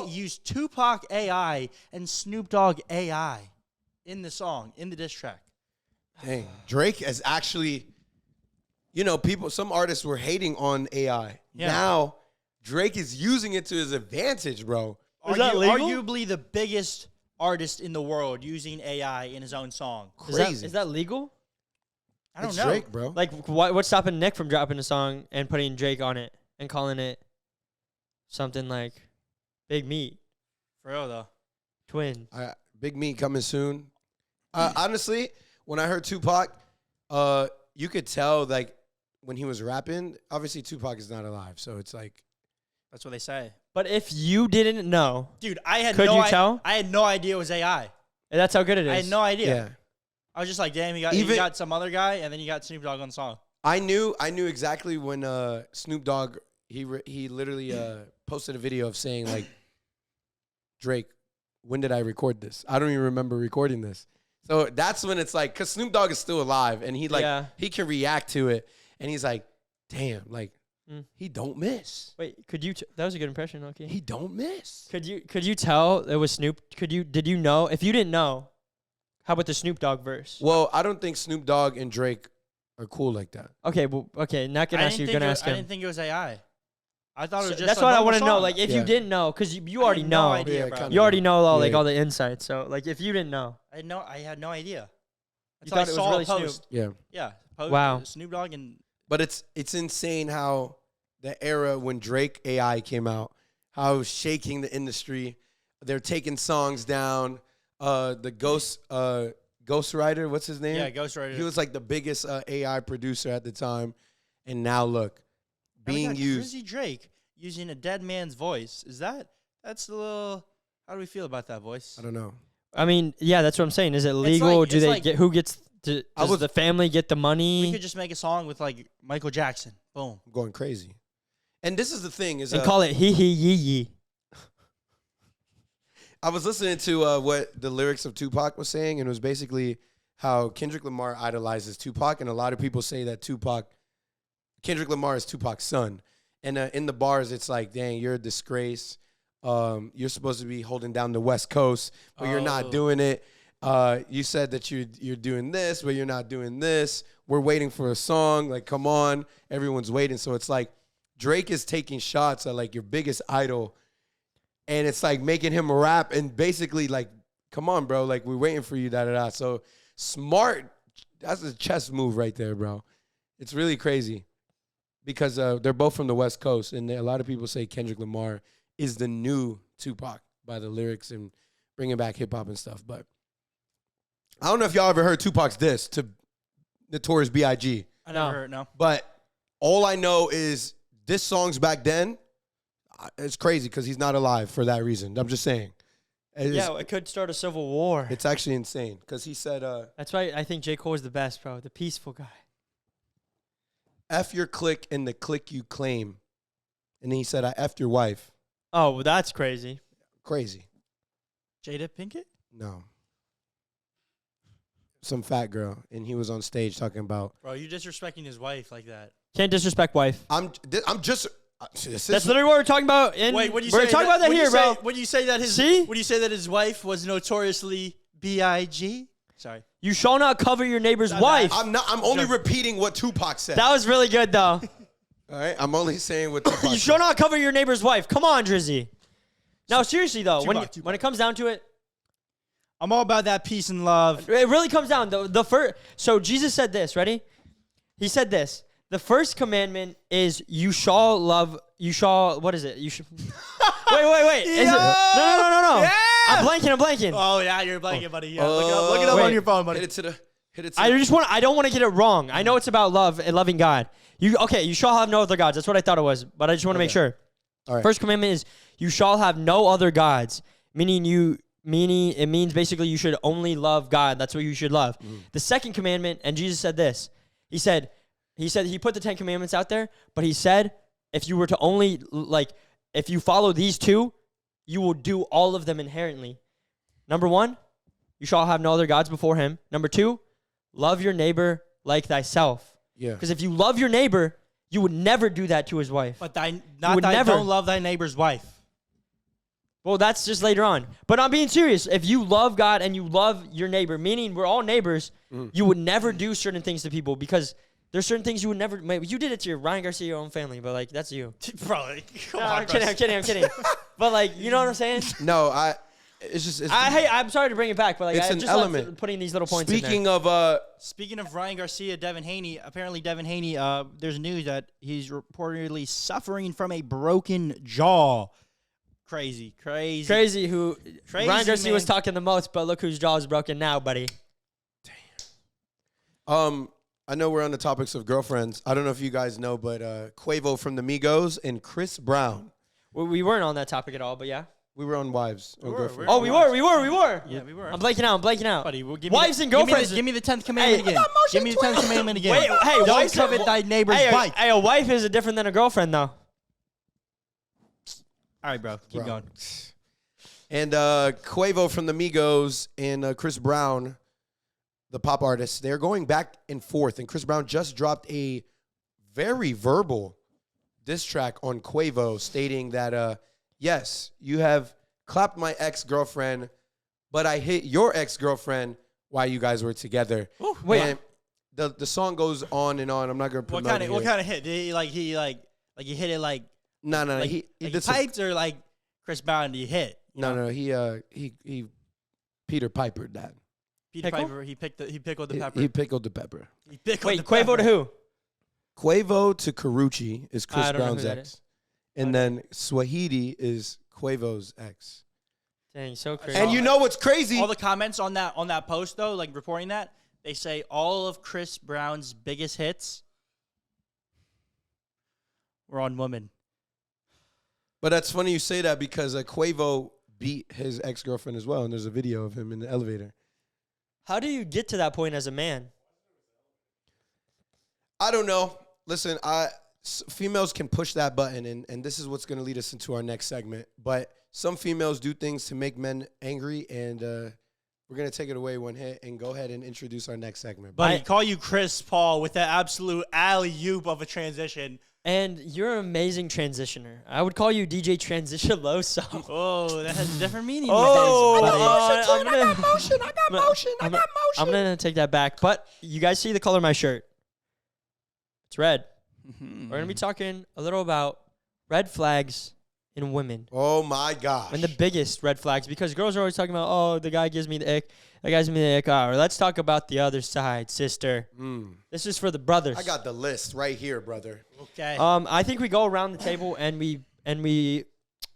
he used Tupac AI and Snoop Dogg AI in the song, in the diss track. Dang, Drake is actually, some artists were hating on AI. Yeah. Now, Drake is using it to his advantage, bro. Is that legal? Arguably the biggest artist in the world using AI in his own song. Crazy. Is that legal? I don't It's know. Drake, bro. Like, what's stopping Nick from dropping a song and putting Drake on it and calling it something like Big Meat, For real, though. Twins? Big Meat coming soon. Honestly, when I heard Tupac, you could tell, like, when he was rapping, obviously Tupac is not alive, so it's like, That's what they say. But if you didn't know, Dude, I had Could you tell? I had no idea it was AI. that's how good it is. I had no idea. yeah. I was just like, damn, you Even- got some other guy, and then you got Snoop Dogg on the song. I knew exactly when Snoop Dogg, he literally posted a video of saying, like, Drake, when did I record this? I don't even remember recording this. So that's when it's like, because Snoop Dogg is still alive, and he he can react to it, and he's like, damn, like, he don't miss. Wait, that was a good impression, okay? He don't miss. Could you tell it was Snoop? Did you know? If you didn't know, how about the Snoop Dogg verse? Well, I don't think Snoop Dogg and Drake are cool like that. Okay, not gonna ask you. Gonna ask I him. didn't think it was AI. I thought it was just That's a what I normal want to know. song. Like, if Yeah. you didn't know, because you I already had know. no idea, Yeah, bro. kinda. You already know all Yeah. all the insights. So, like, if you didn't know, I had no idea. You Until I thought it was saw really a Snoop. post. Yeah. Yeah. Post, Wow. Snoop Dogg and But it's insane how the era when Drake AI came out, how it was shaking the industry. They're taking songs down. The Ghostwriter, what's his name? yeah, Ghostwriter. He was like the biggest AI producer at the time. And now look, Now we being got used. Drizzy Drake using a dead man's voice. That's a little. How do we feel about that voice? I don't know. I mean, yeah, that's what I'm saying. Is it legal? like- Do it's they like- get who gets? Does the family get the We money could just make a song with like Michael Jackson. Boom. I'm going crazy. And this is the thing is and call it hee hee yee yee? I was listening to what the lyrics of Tupac was saying, and it was basically how Kendrick Lamar idolizes Tupac, and a lot of people say that Kendrick Lamar is Tupac's son. And in the bars, it's like, dang, you're a disgrace. You're supposed to be holding down the West Coast, but you're not doing it. You said that you're doing this, but you're not doing this. We're waiting for a song. Like, come on. Everyone's waiting. So it's like Drake is taking shots at, like, your biggest idol, and it's like making him rap and basically like, come on, bro. Like, we're waiting for you, da-da-da. So smart. That's a chess move right there, bro. It's really crazy because they're both from the West Coast, and a lot of people say Kendrick Lamar is the new Tupac by the lyrics and bringing back hip-hop and stuff. But I don't know if y'all ever heard Tupac's diss to Notorious B.I.G., I never heard. No. but all I know is this song's back then, it's crazy because he's not alive for that reason. I'm just saying. Yeah, it could start a civil war. It's actually insane because he said, That's why I think J. Cole is the best, bro. The peaceful guy. F your clique and the clique you claim. And then he said, I F'd your wife. Oh, well, that's crazy. Crazy. Jada Pinkett? No. Some fat girl. And he was on stage talking about, Bro, you disrespecting his wife like that. Can't disrespect wife. I'm just. This That's is, literally what we're talking about. Wait, when you we're say talking about that when here, you say, bro. When you say that his See? when you say that his wife was notoriously B.I.G. Sorry. You shall not cover your neighbor's Not wife. bad. I'm only repeating what Tupac said. That was really good, though. All right? I'm only saying what Tupac You said. shall not cover your neighbor's wife. Come on, Drizzy. No, seriously, though. When it comes down to it, I'm all about that peace and love. it really comes down. The first. So Jesus said this. Ready? He said this. The first commandment is you shall love. You shall. What is it? You should. Wait. Is it? No. Yeah! I'm blanking. Oh yeah, you're blanking, buddy. Yeah, look it up on your phone, buddy. Hit it to the. I don't want to get it wrong. I know it's about love and loving God. You shall have no other gods. That's what I thought it was, but I just want to make sure. All right. First commandment is you shall have no other gods, meaning it means basically you should only love God. That's what you should love. The second commandment, and Jesus said this. He put the 10 commandments out there, but he said if you were to only if you follow these two, you will do all of them inherently. Number 1, you shall have no other gods before him. Number 2, love your neighbor like thyself. Yeah. Because if you love your neighbor, you would never do that to his wife. But don't love thy neighbor's wife. Well, that's just later on. But I'm being serious. If you love God and you love your neighbor, meaning we're all neighbors, you would never do certain things to people because there's certain things you would never. You did it to your Ryan Garcia, your own family, but like that's you. Bro, I'm kidding. But like, you know what I'm saying? No, I'm sorry to bring it back, but like, it's I an just element. love putting these little points. Speaking in there. Speaking of Ryan Garcia, Devin Haney. Apparently, Devin Haney. There's news that he's reportedly suffering from a broken jaw. Crazy. Ryan Garcia was talking the most, but look whose jaw is broken now, buddy. I know we're on the topics of girlfriends. I don't know if you guys know, but Quavo from the Migos and Chris Brown. Well, we weren't on that topic at all, but yeah. We were on wives. We were. Girlfriends. Oh, we were. Yeah, we were. I'm blanking out. Buddy, we'll give wives and girlfriends. Give me the 10th commandment again. Give me the 10th commandment again. Wait, hey, don't wives covet thy neighbor's wife. Hey, a wife is different than a girlfriend, though. All right, bro. Keep going. And Quavo from the Migos and Chris Brown, the pop artist, they're going back and forth. And Chris Brown just dropped a very verbal diss track on Quavo stating that, yes, you have clapped my ex-girlfriend, but I hit your ex-girlfriend while you guys were together. Ooh, wait. And the song goes on and on. I'm not going to promote it. What kind of hit? Did he hit it like No. like, He piped or like Chris Brown? Did he hit? No. He Peter Pipered that. Peter Pickle? Piper. He pickled the pepper. He pickled the pepper. He pickled Wait, the Quavo pepper. to who? Quavo to Karuchi is Chris I don't know Brown's who that ex. is. And then Swahidi is Quavo's ex. Dang, so crazy. And you know what's crazy? All the comments on that post though, like reporting that, they say all of Chris Brown's biggest hits were on women. But that's funny you say that because Quavo beat his ex-girlfriend as well, and there's a video of him in the elevator. How do you get to that point as a man? I don't know. Listen, females can push that button, and this is what's going to lead us into our next segment. But some females do things to make men angry, and we're going to take it away one hit and go ahead and introduce our next segment. But I call you Chris Paul with that absolute alley-oop of a transition. And you're an amazing transitioner. I would call you DJ Transitionloso. Oh, that has a different meaning. Oh, I got motion. I'm going to take that back. But you guys see the color of my shirt. It's red. Mm-hmm. We're going to be talking a little about red flags in women. Oh, my gosh. And the biggest red flags, because girls are always talking about, oh, the guy gives me the ick. That guy's me the ick. Or let's talk about the other side, sister. This is for the brothers. I got the list right here, brother. Okay. I think we go around the table and we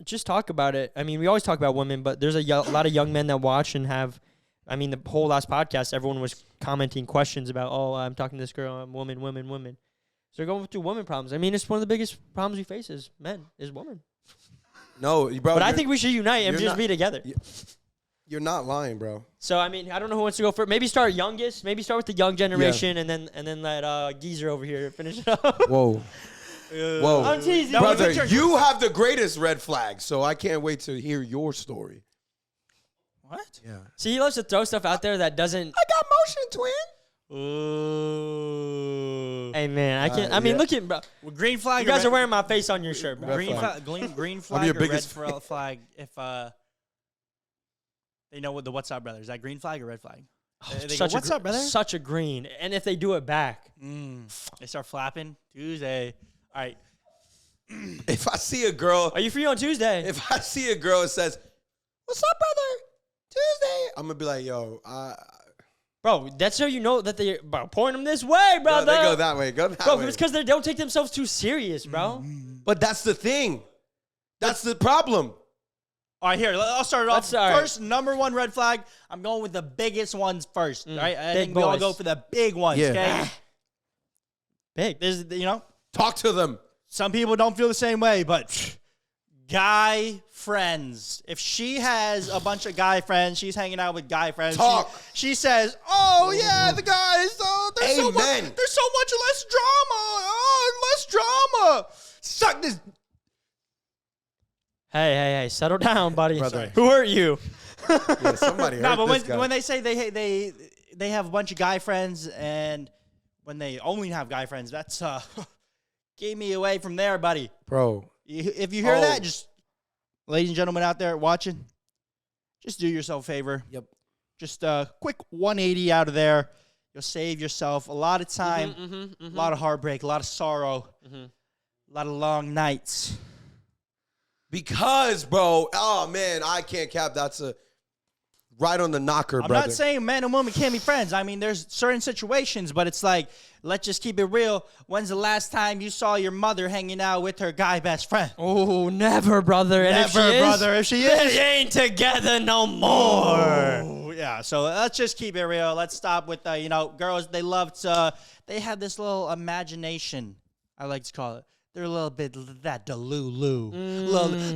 just talk about it. I mean, we always talk about women, but there's a lot of young men that watch and have. I mean, the whole last podcast, everyone was commenting questions about, oh, I'm talking to this girl, I'm women. So they're going through women problems. I mean, it's one of the biggest problems we face as men, is women. No, bro. But I think we should unite and just be together. You're not lying, bro. So, I mean, I don't know who wants to go first. Maybe start youngest. Maybe start with the young generation and then let Geezer over here finish it up. Whoa. Whoa. I'm teasing. Brother, you have the greatest red flag, so I can't wait to hear your story. What? Yeah. See, he loves to throw stuff out there that doesn't. I got motion, twin. Ooh. Hey, man, I can't. I mean, look at bro. Well, green flag. You guys are wearing my face on your shirt, bro. green flag. green flag your or biggest red flag if they know what the What's Up Brother. Is that green flag or red flag? They go, What's up, brother? Such a green. And if they do it back. They start flapping. Tuesday. All right. If I see a girl, Are you free on Tuesday? if I see a girl that says, "What's up, brother?" Tuesday, I'm gonna be like, "Yo, Bro, that's how you know that they're pouring them this way, brother. they go that way, go that Bro, way." it's because they don't take themselves too serious, bro. But that's the thing. That's the problem. All right, here, I'll start it off. All right. First, number one red flag. I'm going with the biggest ones first. Right? I Big think we all boys. go for the big ones. Yeah. Okay. Big. There's, Talk to them. some people don't feel the same way, but guy friends. If she has a bunch of guy friends, she's hanging out with guy friends. Talk. She says, "Oh yeah, the guys. Oh, there's so much Amen. less drama. Oh, less drama. Suck this." Hey, settle down, buddy. Brother. Who hurt you? Yeah, somebody No, hurt but this guy. when they say they have a bunch of guy friends, and when they only have guy friends, that's gave me away from there, buddy. Bro, If you hear Oh. that, just ladies and gentlemen out there watching, just do yourself a favor. Yep. Just a quick 180 out of there. You'll save yourself a lot of time, a lot of heartbreak, a lot of sorrow, a lot of long nights. because, bro, oh, man, I can't cap. That's a right on the knocker, I'm brother. not saying man and woman can't be friends. I mean, there's certain situations, but it's like, let's just keep it real. When's the last time you saw your mother hanging out with her guy best friend? Oh, never, brother. And if she Never, is, brother. If she they is, ain't together no more. oh, yeah. So let's just keep it real. Let's stop with girls. They love to. They have this little imagination. I like to call it. They're a little bit that Delulu,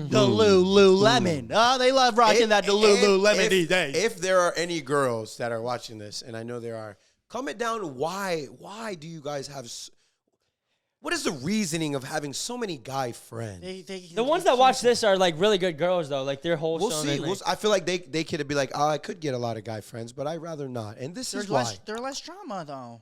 Lemon. Oh, they love rocking that Delulu Lemon these days. If there are any girls that are watching this, and I know there are, comment down why do you guys have what is the reasoning of having so many guy friends? The ones that watch this are like really good girls though. Like they're wholesome. We'll see. and, like, I feel like they could be like, oh, I could get a lot of guy friends, but I'd rather not. And this is why. They're less drama though.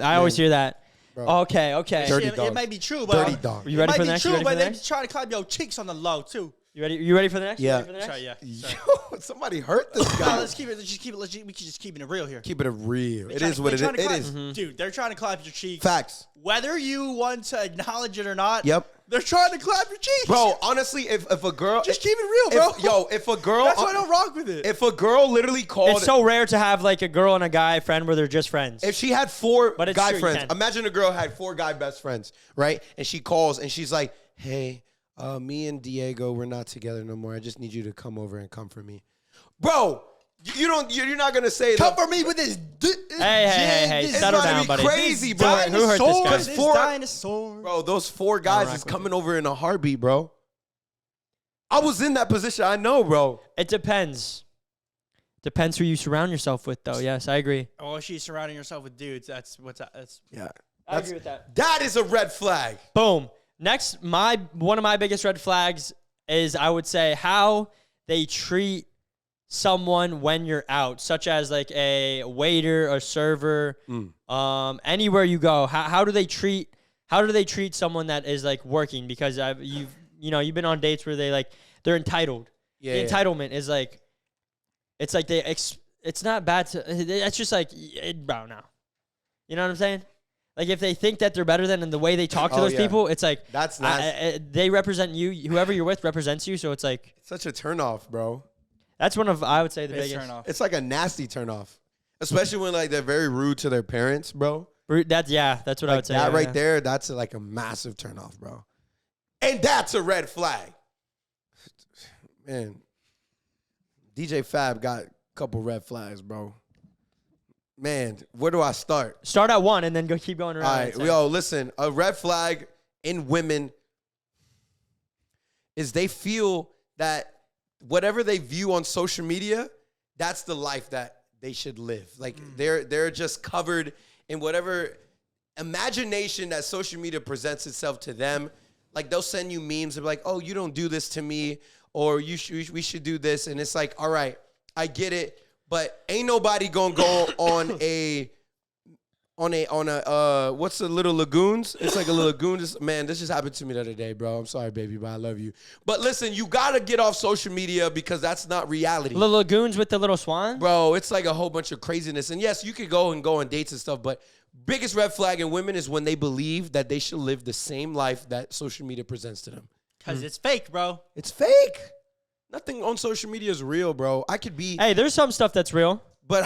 I always hear that. Bro. Okay. Dirty It dog. may be true, but Dirty dog. You ready it for might the be next? true, You ready but for the they next? try to climb your cheeks on the low too. You ready for the next? Yeah. You ready for the next? Sorry, yeah. Sorry. Yo, somebody hurt this No, guy. let's keep it. We can just keep it real here. Keep it real. It They're is what it is. trying to It clap- is. Dude, they're trying to clap your cheeks. Facts. Whether you want to acknowledge it or not, Yep. they're trying to clap your cheeks. Bro, honestly, if a girl just keep it real, bro. if a girl That's why I don't rock with it. if a girl literally called It's so rare to have like a girl and a guy friend where they're just friends. if she had four But it's guy true, you friends, can. imagine a girl had four guy best friends, right? And she calls and she's like, "Hey, me and Diego, we're not together no more. I just need you to come over and comfort me." Bro, you're not gonna say that. Comfort me with this. Hey, It's settle about to down, be buddy. crazy, bro. Who hurt this guy? This Four- dinosaur. Bro, those four guys rock is with coming over in a heartbeat, bro. I was in that position. I know, bro. It depends. Depends who you surround yourself with, though. Yes, I agree. Oh, she's surrounding herself with dudes. That's Yeah. I agree with that. That is a red flag. Boom. Next, one of my biggest red flags is I would say how they treat someone when you're out, such as like a waiter, a server, anywhere you go. How do they treat someone that is like working? Because you've been on dates where they're entitled. Yeah. The entitlement is like, it's like it's not bad to. It's just like bro, now. You know what I'm saying? Like if they think that they're better than in the way they talk to Oh, those yeah. people, it's like That's nice. they represent you. Whoever you're with represents you. So it's like Such a turnoff, bro. that's one of I would say the big biggest. turn off. It's like a nasty turnoff, especially when like they're very rude to their parents, bro. That's what I would say. That yeah, right yeah. there, that's like a massive turnoff, bro. And that's a red flag. Man, DJ Fab got a couple red flags, bro. Man, where do I start? Start at one and then keep going around. All right, listen, a red flag in women is they feel that whatever they view on social media, that's the life that they should live. Like they're just covered in whatever imagination that social media presents itself to them. Like they'll send you memes of like, "Oh, you don't do this to me," or we should do this, and it's like, all right, I get it, but ain't nobody gonna go on a what's the little lagoons? It's like a little lagoon. Man, this just happened to me the other day, bro. I'm sorry, baby, but I love you. But listen, you gotta get off social media because that's not reality. Little lagoons with the little swan. Bro, it's like a whole bunch of craziness. And yes, you could go on dates and stuff, but biggest red flag in women is when they believe that they should live the same life that social media presents to them. Because it's fake, bro. It's fake. Nothing on social media is real, bro. I could be, Hey, there's some stuff that's real. but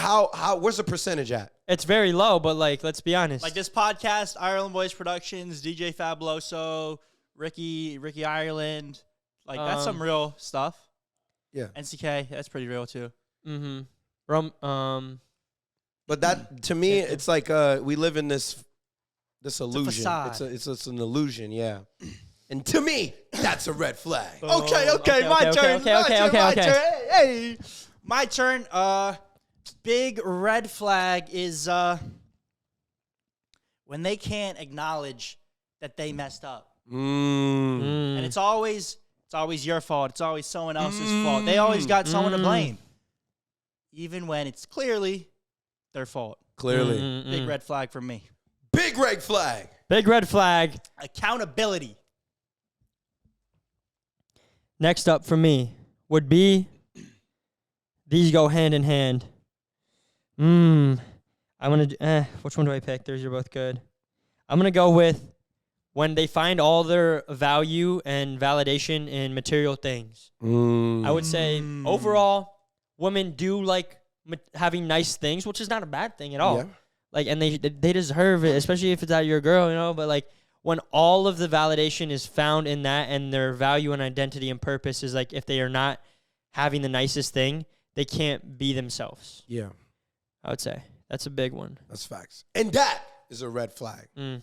where's the percentage at? It's very low, but like let's be honest. Like this podcast, Ireland Boys Productions, DJ Faboloso, Ricky Ireland. Like that's some real stuff. Yeah. NCK, that's pretty real too. Mm-hmm. But that to me, it's like we live in this illusion. facade. It's an illusion, yeah. And to me, that's a red flag. Okay, my turn. Hey, my turn. Big red flag is when they can't acknowledge that they messed up, and it's always your fault. It's always someone else's fault. They always got someone to blame, even when it's clearly their fault. Clearly. Big red flag for me. Big red flag. Big red flag. Accountability. Next up for me would be, these go hand in hand. I'm going to, which one do I pick? Those are both good. I'm going to go with when they find all their value and validation in material things. I would say overall, women do like having nice things, which is not a bad thing at all. Yeah. Like, and they deserve it, especially if it's out of your girl, you know, but like, when all of the validation is found in that and their value and identity and purpose is like, if they are not having the nicest thing, they can't be themselves. Yeah. I would say that's a big one. That's facts. And that is a red flag. I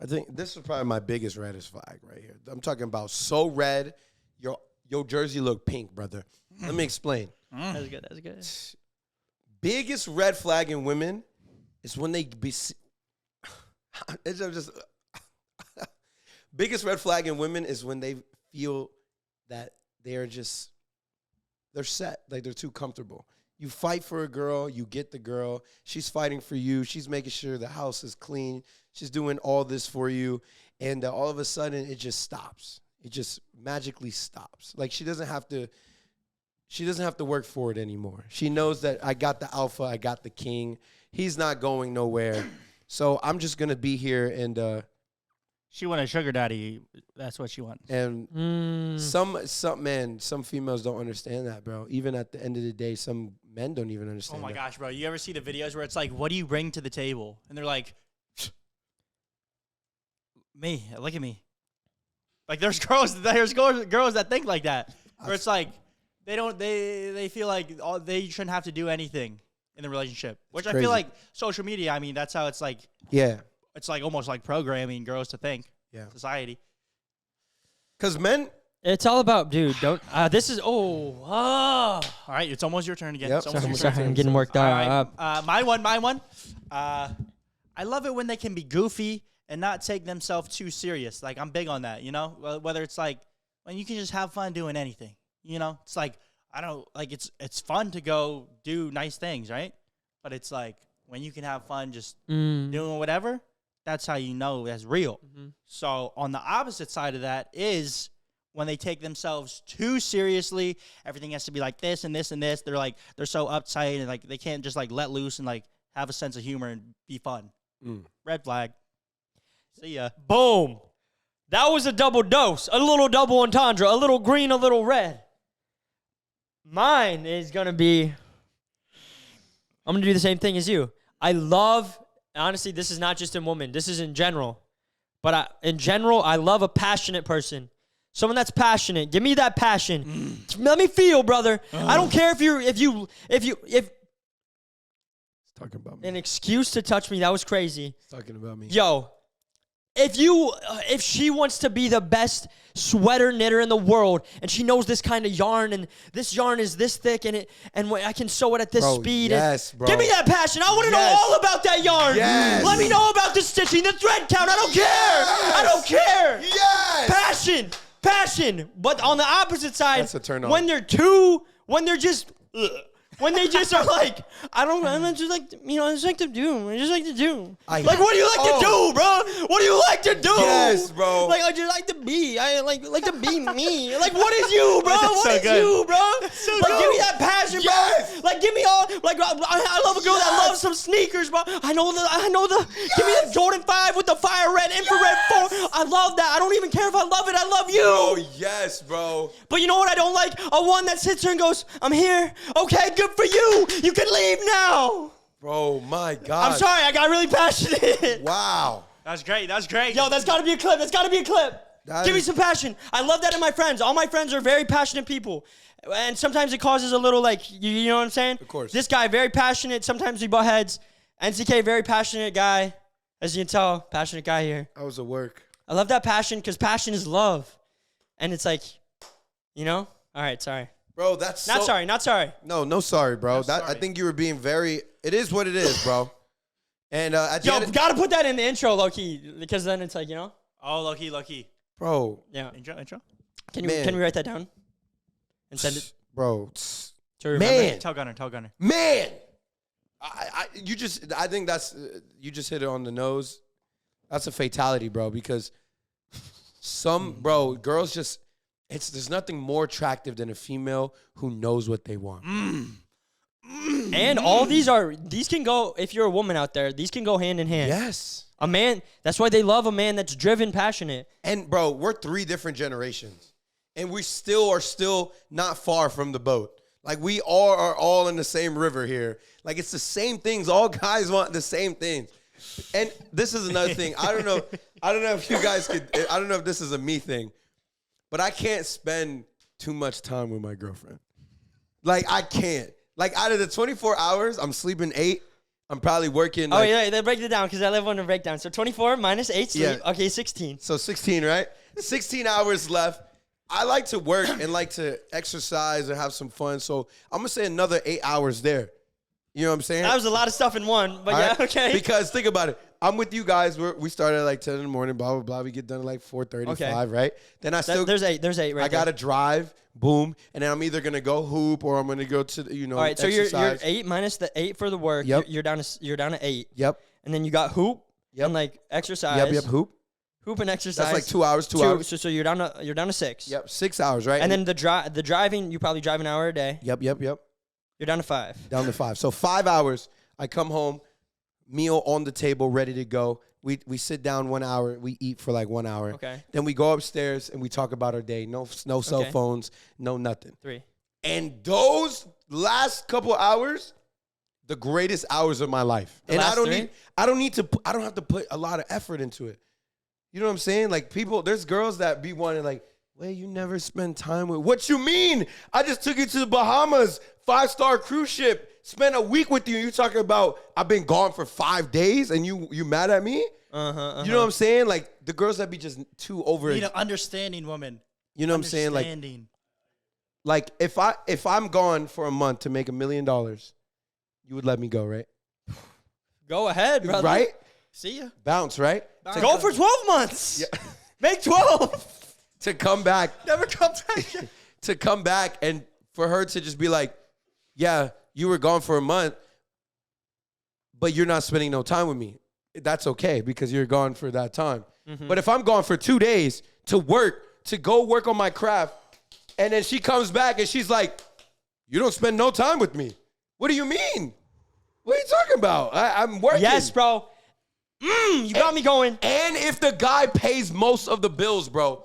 think this is probably my biggest reddest flag right here. I'm talking about so red, your jersey look pink, brother. Let me explain. That's good. That's good. Biggest red flag in women is when they be. It's just. Biggest red flag in women is when they feel that they're set, like they're too comfortable. You fight for a girl, you get the girl, she's fighting for you, she's making sure the house is clean, she's doing all this for you, and all of a sudden it just stops. It just magically stops. Like she doesn't have to work for it anymore. She knows that I got the alpha, I got the king. He's not going nowhere. So I'm just going to be here and she want a sugar daddy. That's what she wants. And some females don't understand that, bro. Even at the end of the day, some men don't even understand. Oh my that. gosh, bro! You ever see the videos where it's like, "What do you bring to the table?" And they're like, "Me. Look at me." Like there's girls that think like that. Where it's like they feel like they shouldn't have to do anything in the relationship. Which I feel like social media. I mean, that's how it's like. Yeah. It's like almost like programming girls to think. Yeah. Society. Because men. It's all about, dude. Don't. This is. All right, it's almost your turn again. Yep. Sorry, I'm getting worked up. My one. I love it when they can be goofy and not take themselves too serious. Like I'm big on that. You know, whether it's like when you can just have fun doing anything. You know, it's like I don't like it's fun to go do nice things, right? But it's like when you can have fun just doing whatever. That's how you know that's real. So on the opposite side of that is when they take themselves too seriously. Everything has to be like this and this and this. They're so uptight and like they can't just like let loose and like have a sense of humor and be fun. Red flag. See ya. Boom. That was a double dose. A little double entendre. A little green, a little red. Mine is going to be, I'm going to do the same thing as you. I love, honestly, this is not just in women. This is in general. But in general, I love a passionate person. Someone that's passionate. Give me that passion. Let me feel, brother. I don't care if talking about me. An excuse to touch me. That was crazy. Talking about me. Yo, if she wants to be the best sweater knitter in the world, and she knows this kind of yarn, and this yarn is this thick, and I can sew it at this speed. Yes, bro. Give me that passion. I want to know all about that yarn. Yes. Let me know about the stitching, the thread count. I don't care. I don't care. Yes. Passion. But on the opposite side, that's a turn on. when they just are like, I just like to do. I just like to do. Like, what do you like to do, bro? What do you like to do? Yes, bro. Like, I just like to be. I like to be me. Like, what is you, bro? That's What so is good. you, bro? So like, good. give me that passion, Yes. bro. Like, give me all. Like, I love a girl that loves some sneakers, bro. I know the. Yes. Give me the Jordan 5 with the fire red, infrared 4. I love that. I don't even care if I love it. I love you. Oh yes, bro. But you know what I don't like? A one that sits here and goes, I'm here. Okay, good for you. You can leave now. Bro, my God. I'm sorry. I got really passionate. Wow. That's great. That's great. Yo, that's got to be a clip. That's got to be a clip. Give me some passion. I love that in my friends. All my friends are very passionate people. And sometimes it causes a little, like, you know what I'm saying? Of course. This guy, very passionate. Sometimes we butt heads. NCK, very passionate guy. As you can tell, passionate guy here. I was at work. I love that passion because passion is love. And it's like, you know? All right, sorry. Bro, that's Not sorry. No sorry, bro. No, I sorry. think you were being very, it is what it is, bro. And at the Yo, end, gotta put that in the intro, low-key, because then it's like, you know? Oh, low key. bro, Yeah. Intro. Can Man. we write that down? And send it bro, to remember? man, Tell Gunner. man. I think that's, you just hit it on the nose. That's a fatality, bro, because girls just, there's nothing more attractive than a female who knows what they want. And all these can go, if you're a woman out there, these can go hand in hand. Yes. A man, that's why they love a man that's driven, passionate. And bro, we're 3 different generations. And we are still not far from the boat. Like we all are all in the same river here. Like it's the same things. All guys want the same things. And this is another thing. I don't know if you guys could, I don't know if this is a me thing, but I can't spend too much time with my girlfriend. Like I can't. Like out of the 24 hours, I'm sleeping 8. I'm probably working. Oh, yeah, they break it down because I live on a breakdown. So 24 minus 8 sleep. Yeah. Okay, 16. So 16, right? 16 hours left. I like to work and like to exercise and have some fun. So I'm going to say another 8 hours there. You know what I'm saying? That was a lot of stuff in one, but All yeah, right? okay. Because think about it. I'm with you guys. We started at like 10 in the morning, blah, blah, blah. We get done at like 4:35, Okay. right? Then I still, There's 8 right I got to drive, boom. And then I'm either going to go hoop or I'm going to go to, All right, so you're exercise. 8 minus the 8 for the work. Yep. You're down to 8. Yep. And then you got hoop Yep. and like exercise. Yep, hoop. Hoop and exercise. That's like 2 hours, 2 hours. So you're down to 6. Yep, 6 hours, right? And then the driving, you probably drive an hour a day. Yep. You're down to 5. Down to 5. So 5 hours. I come home, meal on the table, ready to go. We sit down 1 hour. We eat for like 1 hour. Okay. Then we go upstairs and we talk about our day. No cell Okay. phones, no nothing. 3. And those last couple hours, the greatest hours of my life. The And last 3? I don't have to put a lot of effort into it. You know what I'm saying? Like there's girls that be wanting like, well, you never spend time with. What you mean? I just took you to the Bahamas, 5-star cruise ship. Spent a week with you. You talking about I've been gone for 5 days and you mad at me? You know what I'm saying? Like the girls that be just too over. You need an understanding woman. You know what I'm saying? Like if I'm gone for a month to make $1 million, you would let me go, right? Go ahead, brother. Right? See ya. Bounce, right? Go for 12 months. Yeah. Make 12. To come back. Never comes back. To come back and for her to just be like, yeah, you were gone for a month, but you're not spending no time with me. That's okay because you're gone for that time. Mm-hmm. But if I'm gone for 2 days to go work on my craft, and then she comes back and she's like, you don't spend no time with me. What do you mean? What are you talking about? I'm working. Yes, bro. You got me going. And if the guy pays most of the bills, bro.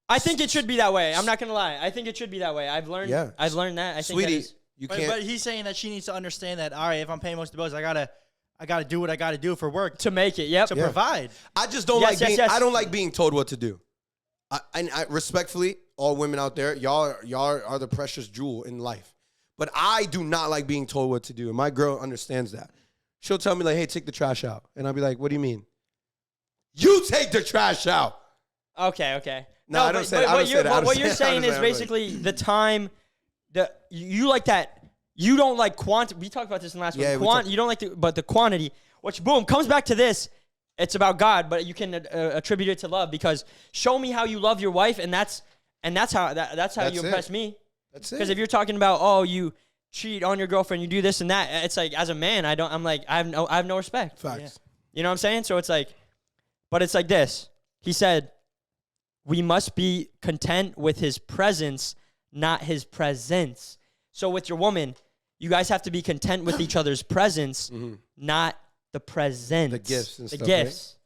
I think it should be that way. I'm not gonna lie. I think it should be that way. I've learned. Yeah. I've learned that. I think Sweetie, that is, you But can't. he's saying that she needs to understand that, all right, if I'm paying most of the bills, I gotta do what I gotta do for work to make it. Yep. to provide. I just don't Yes, like yes. I don't like being told what to do. I respectfully, all women out there, y'all are the precious jewel in life. But I do not like being told what to do. And my girl understands that. She'll tell me like, hey, take the trash out. And I'll be like, what do you mean? You take the trash out. Okay. No, I don't say that. What you're saying is basically the time that you like that. You don't like quantity. We talked about this in the last one. You don't like but the quantity, which boom comes back to this. It's about God, but you can attribute it to love because show me how you love your wife, and that's how you impress me. That's it. Because if you're talking about you cheat on your girlfriend, you do this and that, it's like as a man, I have no respect. Facts. Yeah. You know what I'm saying? So it's like, but it's like this. He said, we must be content with his presence, not his presence. So with your woman, you guys have to be content with each other's presence, not the present. The gifts and the stuff, gifts.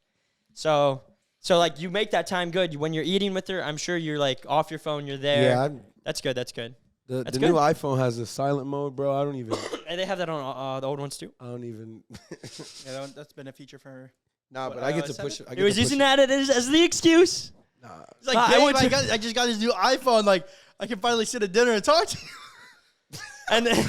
Right? So like you make that time good. When you're eating with her, I'm sure you're like off your phone, you're there. Yeah, that's good. the That's new good. iPhone has a silent mode, bro. I don't even. And they have that on the old ones too. I don't even. Yeah, that's been a feature for her. Nah, but What, I get to iOS push it. He was using that as the excuse. He's like, I babe, went I just got this new iPhone. Like, I can finally sit at dinner and talk to you. And then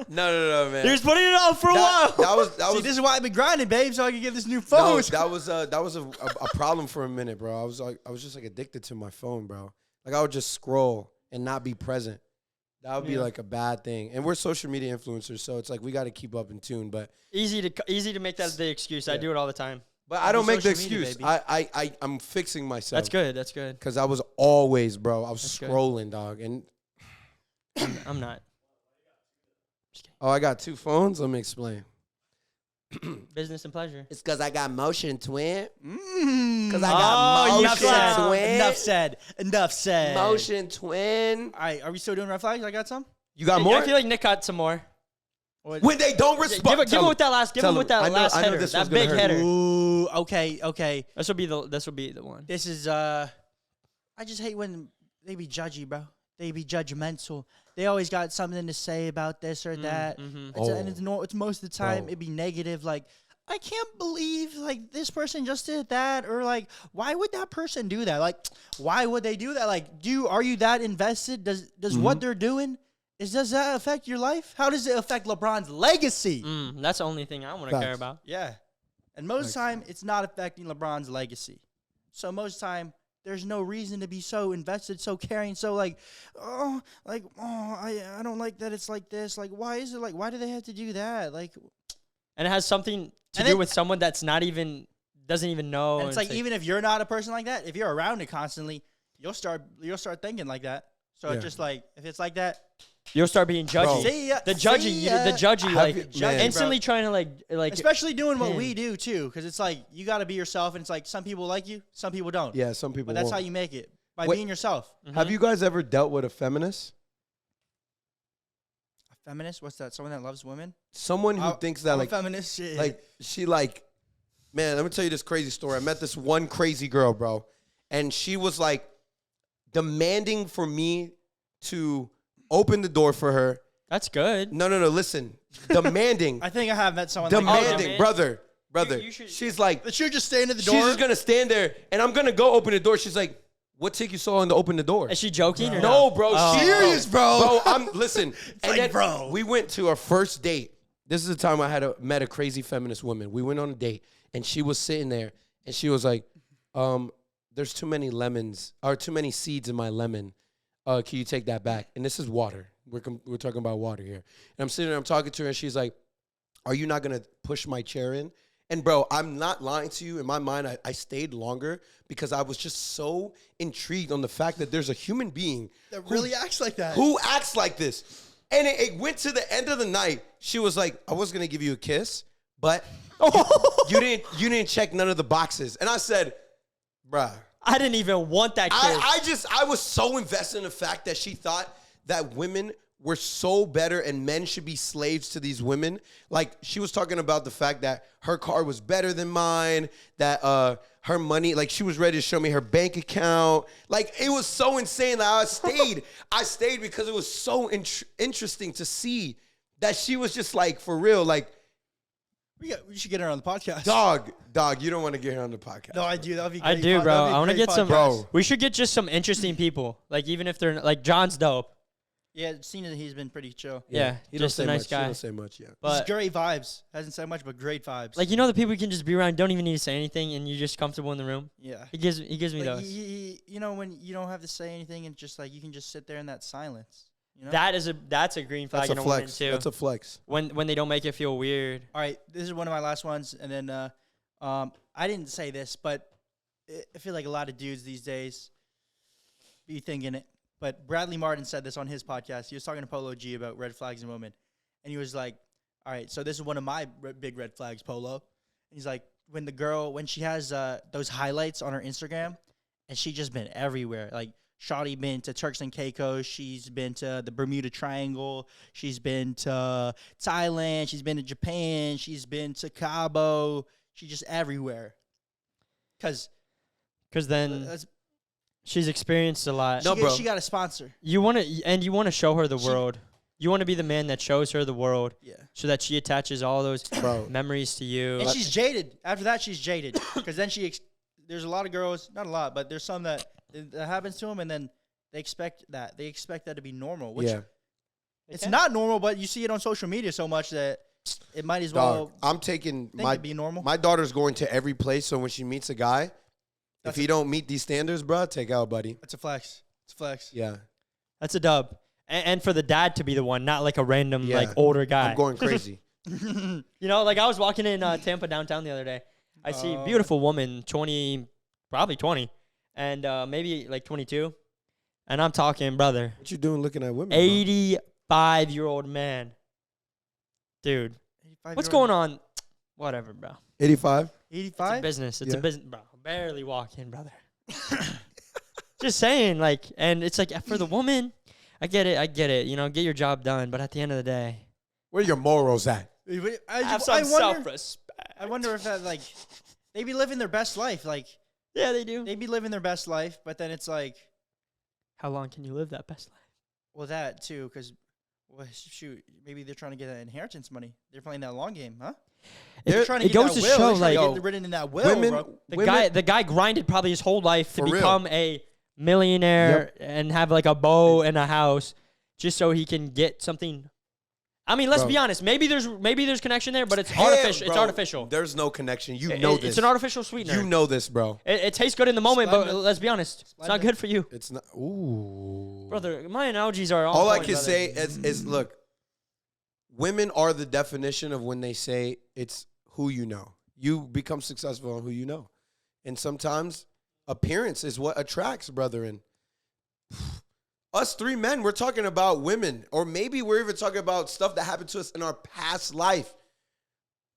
No, man. he was putting it off for a while. That was See, this is why I've been grinding, babe, so I can get this new phone. no, that was a problem for a minute, bro. I was just like addicted to my phone, bro. Like I would just scroll and not be present. That would be like a bad thing. And we're social media influencers, so it's like we got to keep up in tune. But Easy to make that the excuse. I do it all the time. but I don't make the social media, excuse. I'm fixing myself. That's good. That's good. Because I was always, bro. I was That's good. scrolling, dog. And I'm not. I got 2 phones. Let me explain. Business and pleasure. It's because I got motion, twin. Because I got Enough said. Enough said. Motion, twin. All right, are we still doing red flags? I got some. You got I more? feel like Nick got some more. When they don't respond. Give him with that last. Give him with that last I know header. this That one's gonna big hurt. header. Ooh, okay. This will be the one. This is I just hate when they be judgy, bro. They be judgmental. They always got something to say about this or that. And it's most of the time it be negative. Like, I can't believe like this person just did that, or like, why would that person do that? Like, why would they do that? Like, are you that invested? Does what they're doing does that affect your life? How does it affect LeBron's legacy? That's the only thing I want to care about. Yeah, and most of the time it's not affecting LeBron's legacy. So most of the time there's no reason to be so invested, so caring, so like, I don't like that it's like this. Like, why is it like? Why do they have to do that? Like, And it has something to do with someone that's doesn't even know. and it's like even if you're not a person like that, if you're around it constantly, you'll start thinking like that. So it's just like if it's like that, you'll start being judgy. See ya, the judgy, like instantly trying to like. especially doing what we do too, because it's like you got to be yourself, and it's like some people like you, some people don't. Yeah, some people But that's won't. how you make it, by Wait. being yourself. Have you guys ever dealt with a feminist? A feminist? What's that? Someone that loves women? Someone who thinks that I'm like a feminist. Shit. like she like, man, let me tell you this crazy story. I met this one crazy girl, bro, and she was like demanding for me to open the door for her. That's good. No, listen. Demanding. I think I have met someone like demanding, man. brother. You should- She's like, that. She'll just stand at the door. she's just gonna stand there, and I'm gonna go open the door. She's like, what took you so long to open the door? Is she joking or No, not? bro. Oh. Serious, bro. I'm listen. And like, then bro. we went to our first date. This is the time I met a crazy feminist woman. We went on a date, and she was sitting there, and she was like, "There's too many lemons, or too many seeds in my lemon. Can you take that back?" And this is water. We're talking about water here. And I'm sitting there, I'm talking to her, and she's like, "Are you not gonna push my chair in?" And bro, I'm not lying to you. In my mind, I stayed longer because I was just so intrigued on the fact that there's a human being that really acts like that. who acts like this. And it went to the end of the night. She was like, "I was gonna give you a kiss, but you didn't check none of the boxes." And I said, "Bruh, I didn't even want that kiss. I was so invested in the fact that she thought that women were so better and men should be slaves to these women." Like, she was talking about the fact that her car was better than mine, that her money, like, she was ready to show me her bank account. Like, it was so insane that I stayed because it was so interesting to see that she was just like, for real, like, we should get her on the podcast. dog, you don't want to get her on the podcast. No, I do. That would be. I Great do, bro. That'd be a I want to great get some. podcast. We should get just some interesting people. Like, even if they're like, John's dope. Yeah, seen that he's been pretty chill. Yeah, he don't just say a nice much. guy. He don't say much, yeah. But But great vibes. Hasn't said much, but great vibes. like, you know, the people you can just be around, don't even need to say anything, and you're just comfortable in the room. yeah. He gives me Like, those. you know, when you don't have to say anything and just like you can just sit there in that silence. You know. That's a green flag That's in a a woman flex. too. That's a flex. when they don't make it feel weird. All right, this is one of my last ones, and then I didn't say this, but I feel like a lot of dudes these days be thinking it. But Bradley Martin said this on his podcast. He was talking to Polo G about red flags in women, and he was like, "All right, so this is one of my big red flags, Polo." And he's like, when she has those highlights on her Instagram, and she just been everywhere. Like, shawty been to Turks and Caicos, she's been to the Bermuda Triangle, she's been to Thailand, she's been to Japan, she's been to Cabo, she's just everywhere. Because then she's experienced a lot. she got a sponsor. You want to show her the world. You want to be the man that shows her the world. Yeah. So that she attaches all those memories to you. And she's jaded. After that, she's jaded. Because then there's a lot of girls, not a lot, but there's some that happens to them, and then they expect that to be normal. Which it's not normal, but you see it on social media so much that it might as well. I'm taking be normal. My daughter's going to every place, so when she meets a guy, if he don't meet these standards, bro, take out, buddy. That's a flex. It's a flex. Yeah. That's a dub. And for the dad to be the one, not like a random like older guy. I'm going crazy. You know, like I was walking in Tampa downtown the other day. I see a beautiful woman, probably 20, and maybe like 22. And I'm talking, brother. What you doing looking at women? 85-year-old man. Dude. What's going on? Whatever, bro. 85? 85? It's a business. It's a business, bro. Barely walking, brother. Just saying, like, and it's like for the woman, I get it. You know, get your job done. But at the end of the day, where are your morals at? Have some self-respect. I wonder if that, like, they be living their best life. Like, yeah, they do. They be living their best life, but then it's like, how long can you live that best life? Well, that too, because, well, shoot, maybe they're trying to get that inheritance money. They're playing that long game, huh? They're trying to get that will. They're trying to get written in that will, bro. The guy grinded probably his whole life to become a millionaire and have like a boat and a house just so he can get something. I mean, let's be honest. Maybe there's connection there, but it's artificial. It's artificial. There's no connection. You know this. It's an artificial sweetener. You know this, bro. It tastes good in the moment, but let's be honest. It's not good for you. It's not. Ooh. Brother, my analogies are all I can say is look, women are the definition of when they say it's who you know. You become successful on who you know. And sometimes appearance is what attracts, brother. And us three men, we're talking about women, or maybe we're even talking about stuff that happened to us in our past life.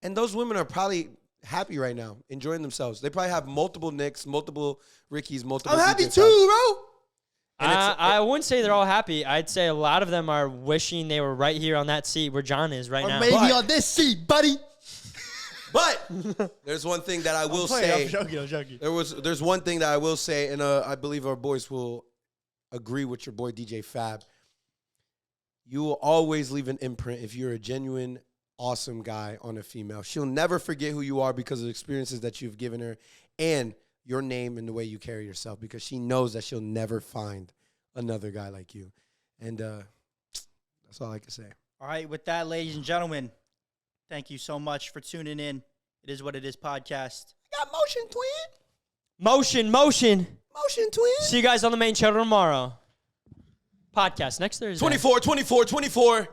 And those women are probably happy right now, enjoying themselves. They probably have multiple Nicks, multiple Rickies, multiple. I'm happy too, bro. I wouldn't say they're all happy. I'd say a lot of them are wishing they were right here on that seat where John is right now. Or maybe on this seat, buddy. But there's one thing that I will say. I'm joking. There's one thing that I will say, and I believe our boys will agree with your boy DJ Fab. You will always leave an imprint if you're a genuine, awesome guy on a female. She'll never forget who you are because of the experiences that you've given her and your name and the way you carry yourself, because she knows that she'll never find another guy like you. And that's all I can say. All right, with that, ladies and gentlemen, thank you so much for tuning in. It Is What It Is podcast. I got motion, twin. Motion. Motion, twin. See you guys on the main channel tomorrow. Podcast next Thursday. 24.